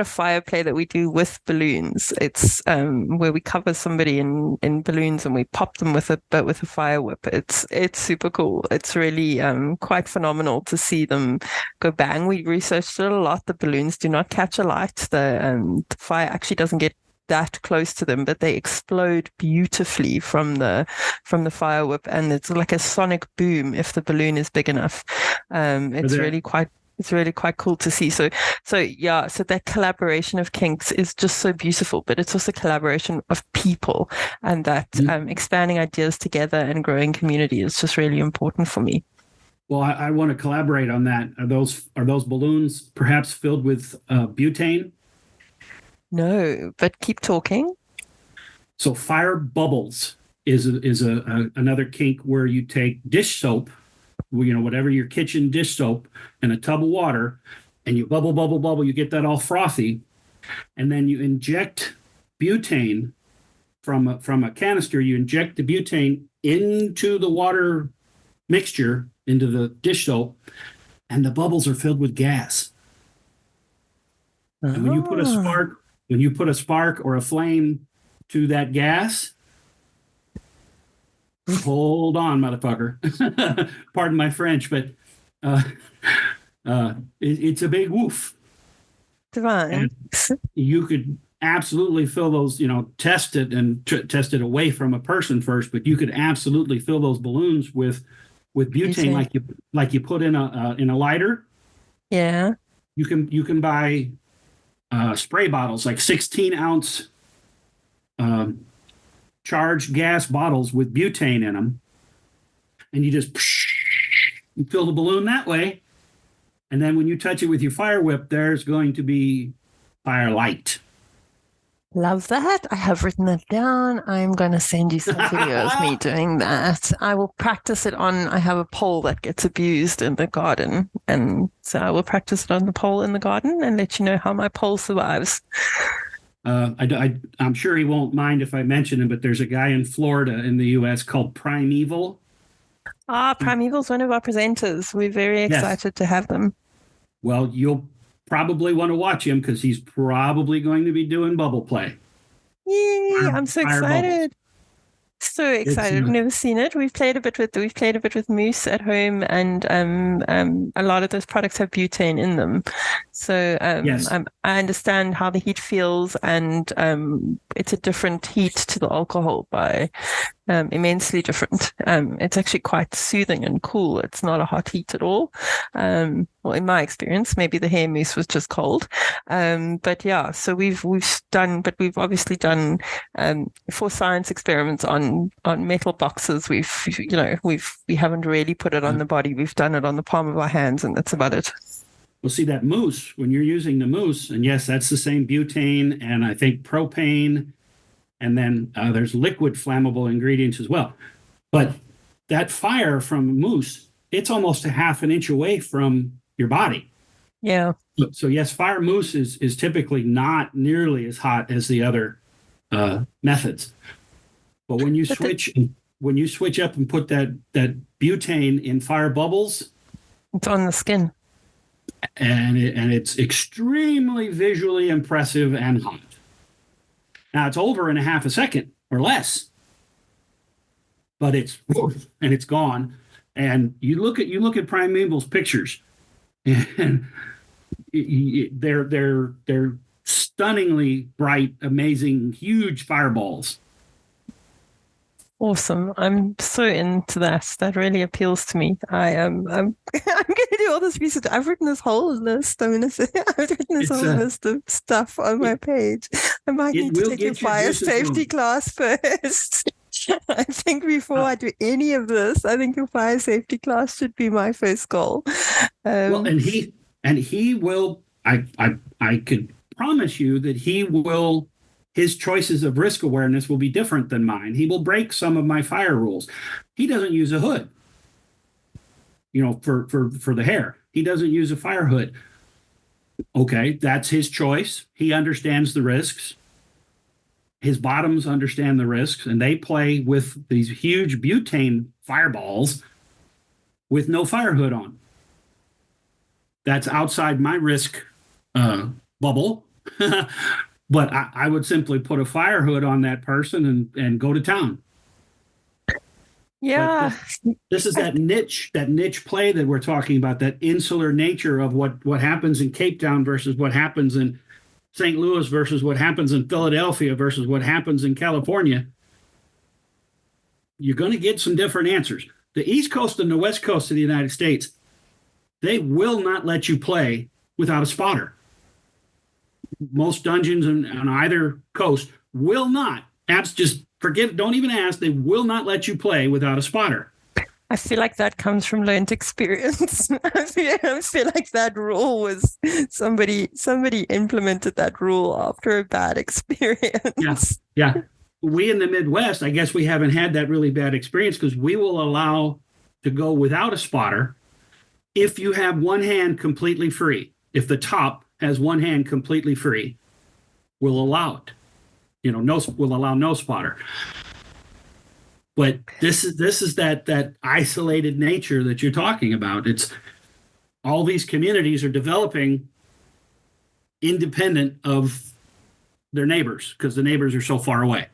fire play that we do with balloons. It's where we cover somebody in balloons and we pop them with a fire whip. It's super cool. It's really quite phenomenal to see them go bang. We researched it a lot. The balloons do not catch a light. The fire actually doesn't get that close to them, but they explode beautifully from the fire whip, and it's like a sonic boom if the balloon is big enough. It's really quite It's really quite cool to see. So yeah, so that collaboration of kinks is just so beautiful, but it's also collaboration of people, and that expanding ideas together and growing community is just really important for me. Well, I want to collaborate on that. Are those balloons perhaps filled with butane? No, but keep talking. So fire bubbles is another kink where you take dish soap, whatever your kitchen dish soap, and a tub of water, and you bubble, bubble, bubble. You get that all frothy, and then you inject butane from a canister. You inject the butane into the water mixture, into the dish soap, and the bubbles are filled with gas. And when you put a spark or a flame to that gas, hold on, motherfucker. Pardon my French, but it's a big woof. Divine. And you could absolutely fill those, test it and test it away from a person first, but you could absolutely fill those balloons with butane, like you put in a lighter. Yeah. You can buy spray bottles, like 16-ounce charged gas bottles with butane in them, and you just fill the balloon that way. And then when you touch it with your fire whip, there's going to be firelight. Love that. I have written that down. I'm going to send you some video of me doing that. I will practice it on, I have a pole that gets abused in the garden. And so I will practice it on the pole in the garden and let you know how my pole survives. I'm sure he won't mind if I mention him, but there's a guy in Florida in the U.S. called Primeval. Primeval's one of our presenters. We're very excited to have them. Well, you'll probably want to watch him because he's probably going to be doing bubble play. Yay! I'm so excited. Bubbles. So excited. I've never seen it. We've played a bit with Moose at home, and a lot of those products have butane in them. So I understand how the heat feels, and it's a different heat to the alcohol by immensely different. It's actually quite soothing and cool. It's not a hot heat at all. Well, in my experience, maybe the hair mousse was just cold. But yeah, so we've obviously done for science experiments on metal boxes. We haven't really put it on the body. We've done it on the palm of our hands, and that's about it. Well, see, that mousse, when you're using the mousse, and yes, that's the same butane and I think propane, and then there's liquid flammable ingredients as well. But that fire from mousse, it's almost a half an inch away from your body. Yeah. So yes, fire mousse is typically not nearly as hot as the other methods. But when you switch up and put that butane in fire bubbles, it's on the skin. And it's extremely visually impressive and hot. Now it's over in a half a second or less, but it's gone. And you look at Primeval's pictures, and they're stunningly bright, amazing, huge fireballs. Awesome. I'm so into that. That really appeals to me. I'm going to do all this research. I've written this whole list. I've written this whole list of stuff on my page. I might need to take a fire safety class first. I think before I do any of this, I think a fire safety class should be my first goal. Well, and he will, I could promise you that he will, his choices of risk awareness will be different than mine. He will break some of my fire rules. He doesn't use a hood, for the hair. He doesn't use a fire hood. Okay, that's his choice. He understands the risks. His bottoms understand the risks, and they play with these huge butane fireballs with no fire hood on. That's outside my risk bubble. But I would simply put a fire hood on that person and go to town. Yeah. This is that niche play that we're talking about, that insular nature of what happens in Cape Town versus what happens in St. Louis versus what happens in Philadelphia versus what happens in California. You're going to get some different answers. The East Coast and the West Coast of the United States, they will not let you play without a spotter. Most dungeons on either coast will not. Apps just forget, don't even ask. They will not let you play without a spotter. I feel like that comes from learned experience. I feel like that rule was somebody implemented that rule after a bad experience. Yeah. We in the Midwest, I guess we haven't had that really bad experience because we will allow to go without a spotter if you have one hand completely free. If the top has one hand completely free, we'll allow it. We'll allow no spotter. But this is that isolated nature that you're talking about. It's all these communities are developing independent of their neighbors because the neighbors are so far away.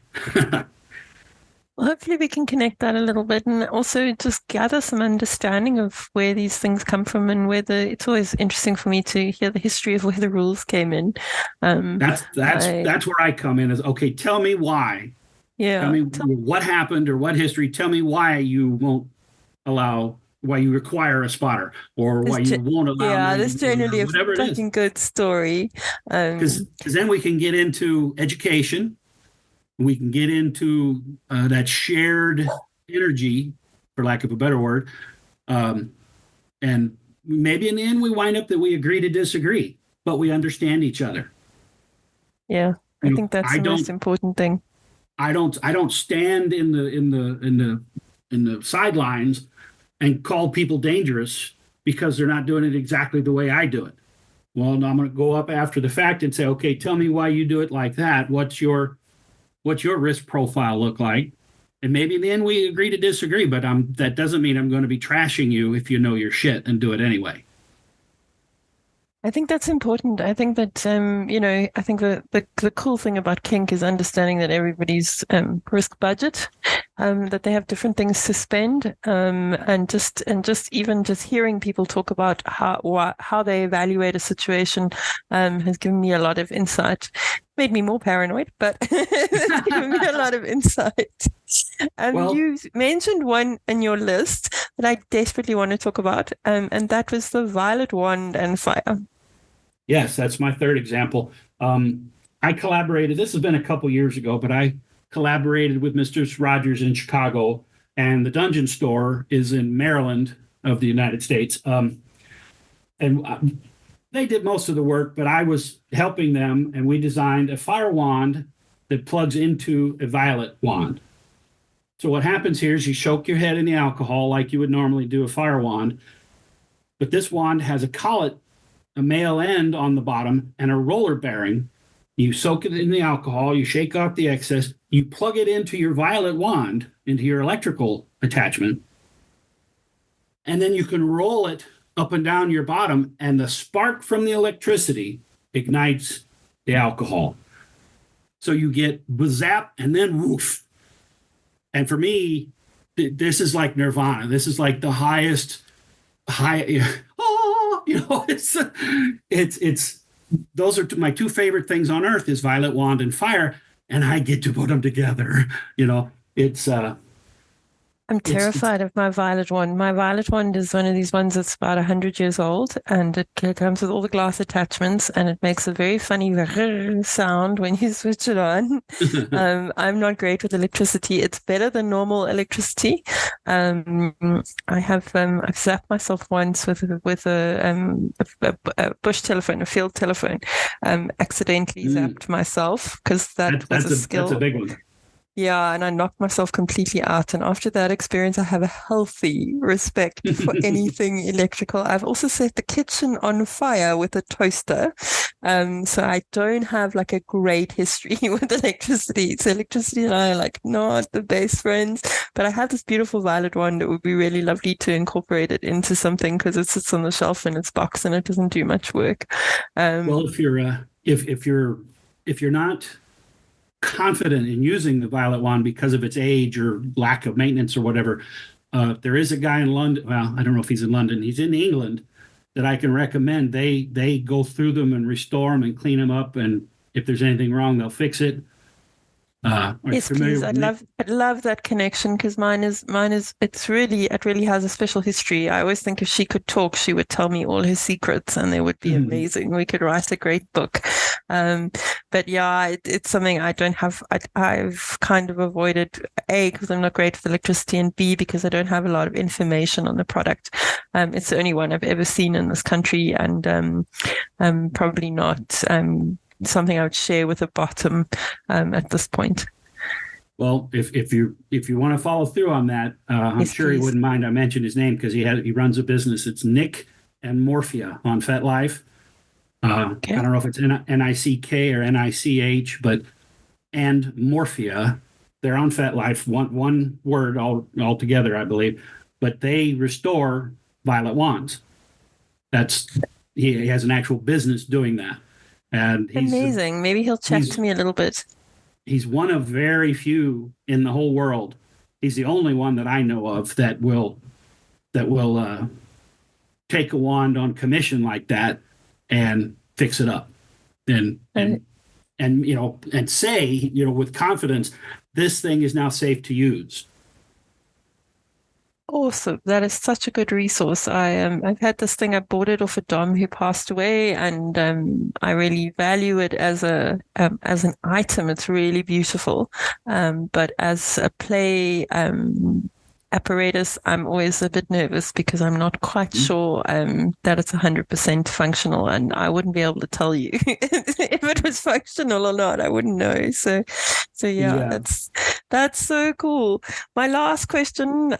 Well, hopefully we can connect that a little bit and also just gather some understanding of where these things come from and it's always interesting for me to hear the history of where the rules came in. That's where I come in is, okay, tell me why. Yeah. Tell me what happened or what history. Tell me why you won't allow, why you require a spotter or why you won't allow. Yeah, there's generally a fucking good story. Because then we can get into education. We can get into that shared energy, for lack of a better word. And maybe in the end we wind up that we agree to disagree, but we understand each other. Yeah, I think that's the most important thing. I don't stand in the sidelines and call people dangerous because they're not doing it exactly the way I do it. Well, I'm going to go up after the fact and say, okay, tell me why you do it like that. What's your risk profile look like? And maybe in the end we agree to disagree, but that doesn't mean I'm going to be trashing you if you know your shit and do it anyway. I think that's important. I think that, I think the cool thing about kink is understanding that everybody's risk budget, that they have different things to spend, and just even hearing people talk about how they evaluate a situation has given me a lot of insight. Made me more paranoid, but it's given me a lot of insight. You mentioned one in your list that I desperately want to talk about, and that was the violet wand and fire. Yes, that's my third example. I collaborated, this has been a couple years ago, but I collaborated with Mr. Rogers in Chicago, and the Dungeon Store is in Maryland of the United States. They did most of the work, but I was helping them, and we designed a fire wand that plugs into a violet wand. So what happens here is you soak your head in the alcohol like you would normally do a fire wand, but this wand has a collet, a male end on the bottom, and a roller bearing. You soak it in the alcohol, you shake off the excess, you plug it into your violet wand, into your electrical attachment, and then you can roll it up and down your bottom, and the spark from the electricity ignites the alcohol. So you get bazap and then woof. And for me, this is like nirvana. This is like the highest it's those are my two favorite things on earth is violet wand and fire, and I get to put them together. I'm terrified of my violet wand. My violet wand is one of these ones that's about 100 years old, and it comes with all the glass attachments, and it makes a very funny sound when you switch it on. I'm not great with electricity. It's better than normal electricity. I've zapped myself once with a bush telephone, a field telephone. Accidentally zapped myself because that was a skill. That's a big one. Yeah, and I knocked myself completely out. And after that experience, I have a healthy respect for anything electrical. I've also set the kitchen on fire with a toaster. So I don't have like a great history with electricity. So electricity and I are like not the best friends. But I have this beautiful violet one that would be really lovely to incorporate it into something because it sits on the shelf in its box and it doesn't do much work. Well, if you're not confident in using the violet wand because of its age or lack of maintenance or whatever, there is a guy in London. Well, I don't know if he's in London. He's in England that I can recommend. They go through them and restore them and clean them up. And if there's anything wrong, they'll fix it. Are you Yes, familiar please. with I'd love that connection because it really has a special history. I always think if she could talk, she would tell me all her secrets and they would be amazing. We could write a great book. But yeah, it's something I don't have. I've kind of avoided, A, because I'm not great with electricity, and B, because I don't have a lot of information on the product. It's the only one I've ever seen in this country, and probably not something I would share with a bottom at this point. Well, if you want to follow through on that, I'm Yes, sure please. he wouldn't mind. I mentioned his name because he runs a business. It's Nick and Morphia on Fetlife. Okay. I don't know if it's Nick or Nich, but and Morphia. They're on Fetlife, one word all together, I believe. But they restore violet wands. He has an actual business doing that, and he's amazing. Maybe he'll chat to me a little bit. He's one of very few in the whole world. He's the only one that I know of that will take a wand on commission like that and fix it up and say, with confidence, this thing is now safe to use. Awesome. That is such a good resource. I've had this thing. I bought it off a Dom who passed away, and I really value it as an item. It's really beautiful. But as a play apparatus, I'm always a bit nervous because I'm not quite sure that it's 100% functional, and I wouldn't be able to tell you if it was functional or not. I wouldn't know. So yeah. That's so cool. My last question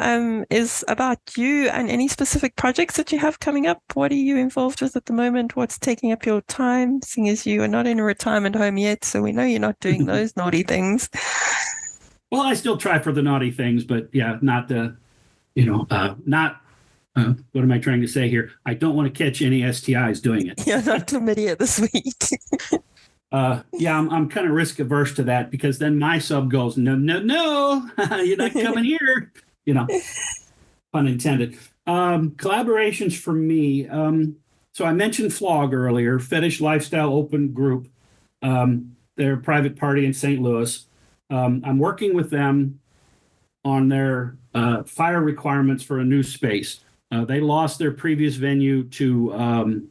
is about you and any specific projects that you have coming up. What are you involved with at the moment? What's taking up your time, seeing as you are not in a retirement home yet, so we know you're not doing those naughty things. Well, I still try for the naughty things, but yeah, not the, not, what am I trying to say here? I don't want to catch any STIs doing it. Yeah, not chlamydia this week. Yeah, I'm kind of risk averse to that because then my sub goes, no, you're not coming here. Pun intended. Collaborations for me. So I mentioned Flog earlier, Fetish Lifestyle Open Group. They're a private party in St. Louis. I'm working with them on their fire requirements for a new space. They lost their previous venue to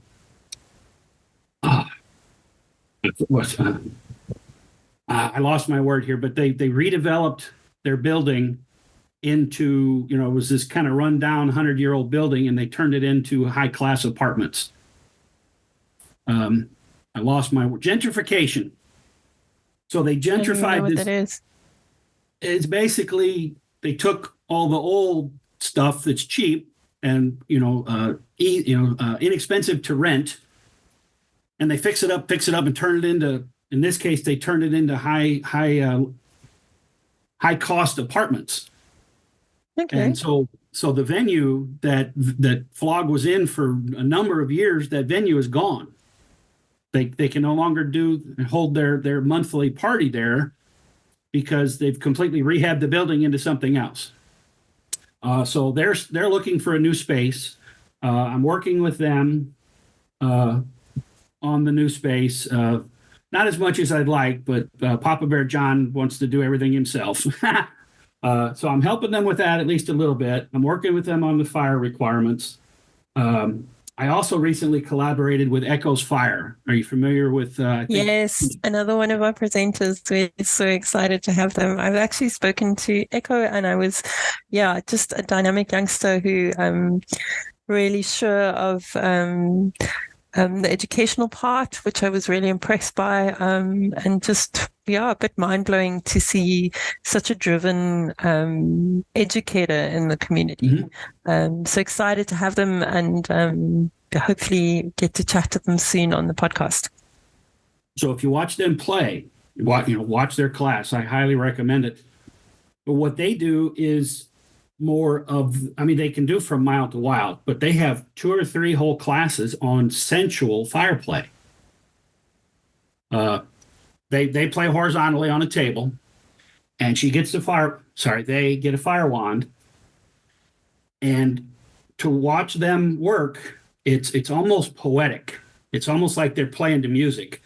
I lost my word here, but they redeveloped their building into, it was this kind of rundown 100-year-old building, and they turned it into high-class apartments. I lost my word. Gentrification. So they gentrified this. That is. It's basically they took all the old stuff that's cheap and inexpensive to rent, and they fix it up, and turn it into. In this case, they turned it into high cost apartments. Okay. And so the venue that Flog was in for a number of years, that venue is gone. They can no longer hold their monthly party there because they've completely rehabbed the building into something else. So they're looking for a new space. I'm working with them on the new space. Not as much as I'd like, but Papa Bear John wants to do everything himself. So I'm helping them with that at least a little bit. I'm working with them on the fire requirements. I also recently collaborated with Echo's Fire. Are you familiar with? Yes, another one of our presenters. We're so excited to have them. I've actually spoken to Echo, and I was, just a dynamic youngster who really sure of the educational part, which I was really impressed by, and just a bit mind-blowing to see such a driven educator in the community. So excited to have them, and hopefully get to chat to them soon on the podcast. So if you watch them play, watch their class, I highly recommend it. But what they do is more of, they can do from mild to wild, but they have 2 or 3 whole classes on sensual fire play. They play horizontally on a table, and they get a fire wand, and to watch them work, it's almost poetic. It's almost like they're playing to music.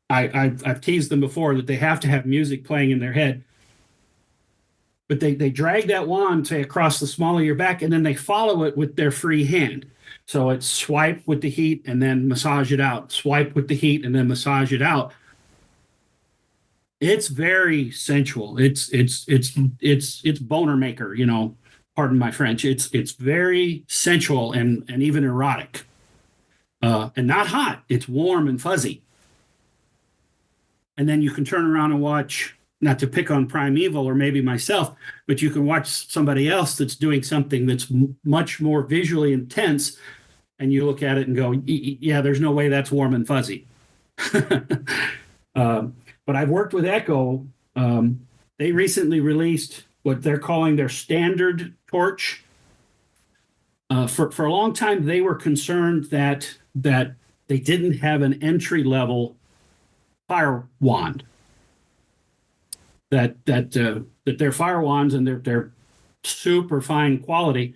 I've teased them before that they have to have music playing in their head. But they drag that wand, say, across the small of your back, and then they follow it with their free hand. So it's swipe with the heat and then massage it out. Swipe with the heat and then massage it out. It's very sensual. It's boner maker, you know, pardon my French. It's very sensual and even erotic. And not hot. It's warm and fuzzy. And then you can turn around and watch, not to pick on Primeval or maybe myself, but you can watch somebody else that's doing something that's much more visually intense, and you look at it and go, yeah, there's no way that's warm and fuzzy. But I've worked with Echo. They recently released what they're calling their standard torch. For a long time, they were concerned that they didn't have an entry level fire wand. That they're fire wands and they're super fine quality,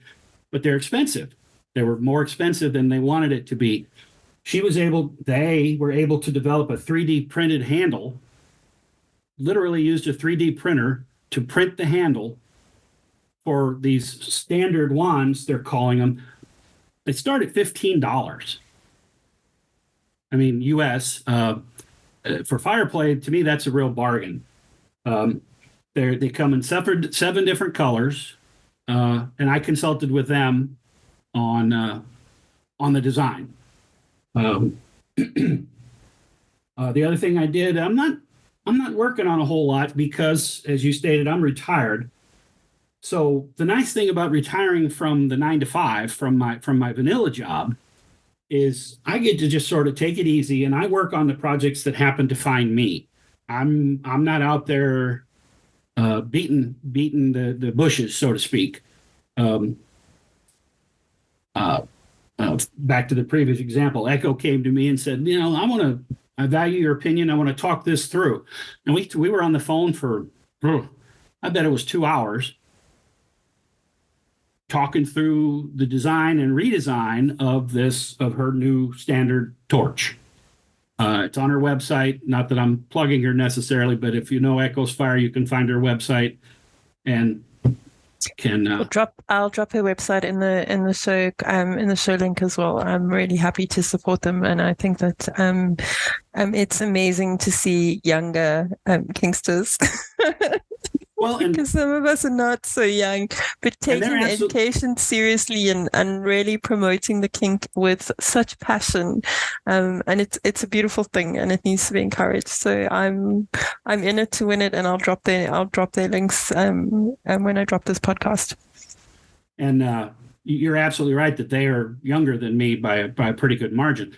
but they're expensive. They were more expensive than they wanted it to be. They were able to develop a 3D printed handle, literally used a 3D printer to print the handle for these standard wands, they're calling them. They start at $15. I mean, US. For Fireplay, to me, that's a real bargain. They come in seven different colors, and I consulted with them on the design. The other thing I did, I'm not working on a whole lot because, as you stated, I'm retired. So the nice thing about retiring from the 9 to 5 from my vanilla job is I get to just sort of take it easy, and I work on the projects that happen to find me. I'm not out there beating the bushes, so to speak. Back to the previous example, Echo came to me and said, you know, I value your opinion. I want to talk this through. And we were on the phone for, I bet it was 2 hours, talking through the design and redesign of her new standard torch. It's on her website. Not that I'm plugging her necessarily, but if you know Echo's Fire, you can find her website and can. I'll drop her website in the show link as well. I'm really happy to support them, and I think that it's amazing to see younger Kingsters. Well, because some of us are not so young, but taking education seriously and really promoting the kink with such passion, and it's a beautiful thing, and it needs to be encouraged. So I'm in it to win it, and I'll drop their links when I drop this podcast. And you're absolutely right that they are younger than me by a pretty good margin,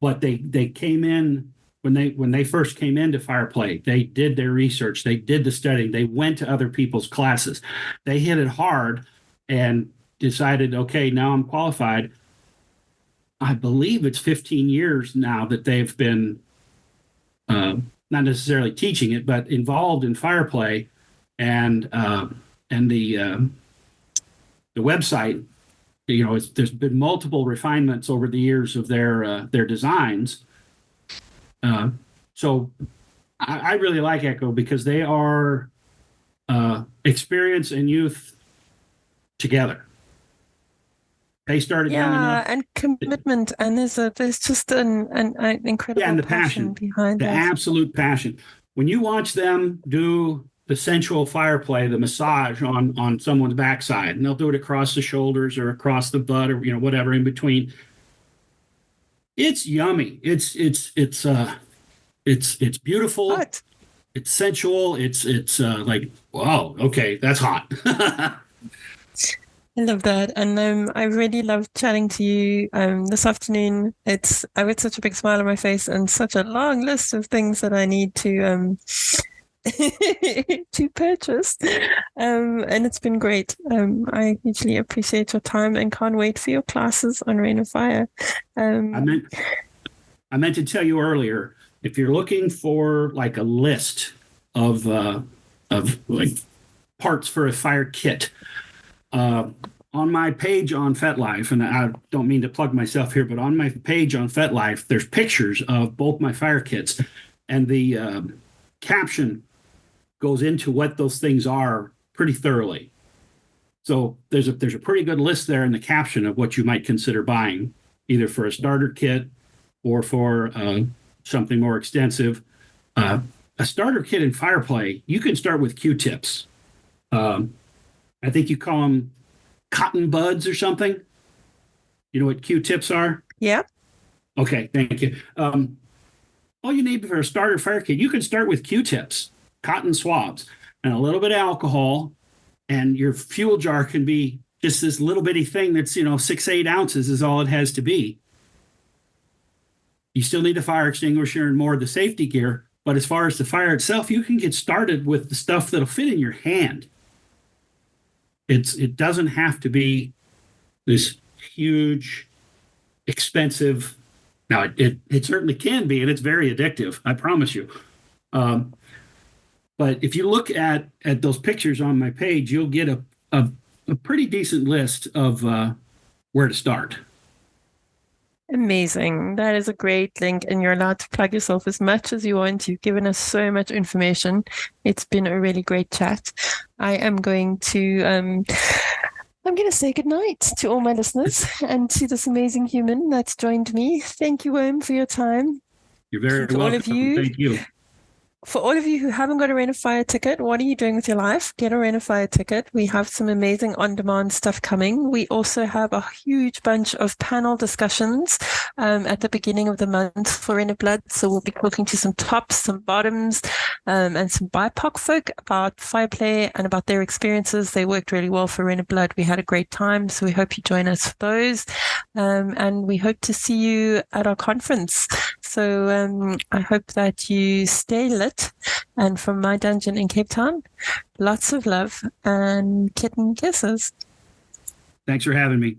but they came in. When they first came into Fireplay, they did their research, they did the studying, they went to other people's classes, they hit it hard and decided, okay, now I'm qualified. I believe it's 15 years now that they've been not necessarily teaching it, but involved in Fireplay, and the website. You know, there's been multiple refinements over the years of their designs. So I really like Echo because they are experience and youth together. They started young enough, and commitment, and there's just an incredible and the passion behind the that. absolute passion. When you watch them do the sensual Fireplay, the massage on someone's backside, and they'll do it across the shoulders or across the butt or whatever in between. It's yummy. It's beautiful. What? It's sensual. It's like, wow, okay, that's hot. I love that, and I really loved chatting to you this afternoon. I had such a big smile on my face and such a long list of things that I need to to purchase, and it's been great. I hugely appreciate your time and can't wait for your classes on Rain of Fire. I meant to tell you earlier, if you're looking for like a list of like parts for a fire kit, on on my page on Fetlife, and I don't mean to plug myself here, but on my page on Fetlife, there's pictures of both my fire kits, and the caption goes into what those things are pretty thoroughly. So there's a pretty good list there in the caption of what you might consider buying, either for a starter kit or for something more extensive. A starter kit in fire play, you can start with Q-tips. I think you call them cotton buds or something. You know what Q-tips are? Yeah. Okay, thank you. All you need for a starter fire kit, you can start with Q-tips, cotton swabs, and a little bit of alcohol, and your fuel jar can be just this little bitty thing that's, 6-8 ounces is all it has to be. You still need a fire extinguisher and more of the safety gear, but as far as the fire itself, you can get started with the stuff that'll fit in your hand. It doesn't have to be this huge, expensive. Now, it certainly can be, and it's very addictive, I promise you. But if you look at those pictures on my page, you'll get a pretty decent list of where to start. Amazing. That is a great link, and you're allowed to plug yourself as much as you want. You've given us so much information. It's been a really great chat. I am going to say goodnight to all my listeners and to this amazing human that's joined me. Thank you, Worm, for your time. You're very welcome. All of you, thank you. For all of you who haven't got a Rain of Fire ticket, what are you doing with your life? Get a Rain of Fire ticket. We have some amazing on-demand stuff coming. We also have a huge bunch of panel discussions at the beginning of the month for Rain of Blood. So we'll be talking to some tops, some bottoms, and some BIPOC folk about fireplay and about their experiences. They worked really well for Rain of Blood. We had a great time, so we hope you join us for those. And we hope to see you at our conference. So I hope that you stay lit. And from my dungeon in Cape Town, lots of love and kitten kisses. Thanks for having me.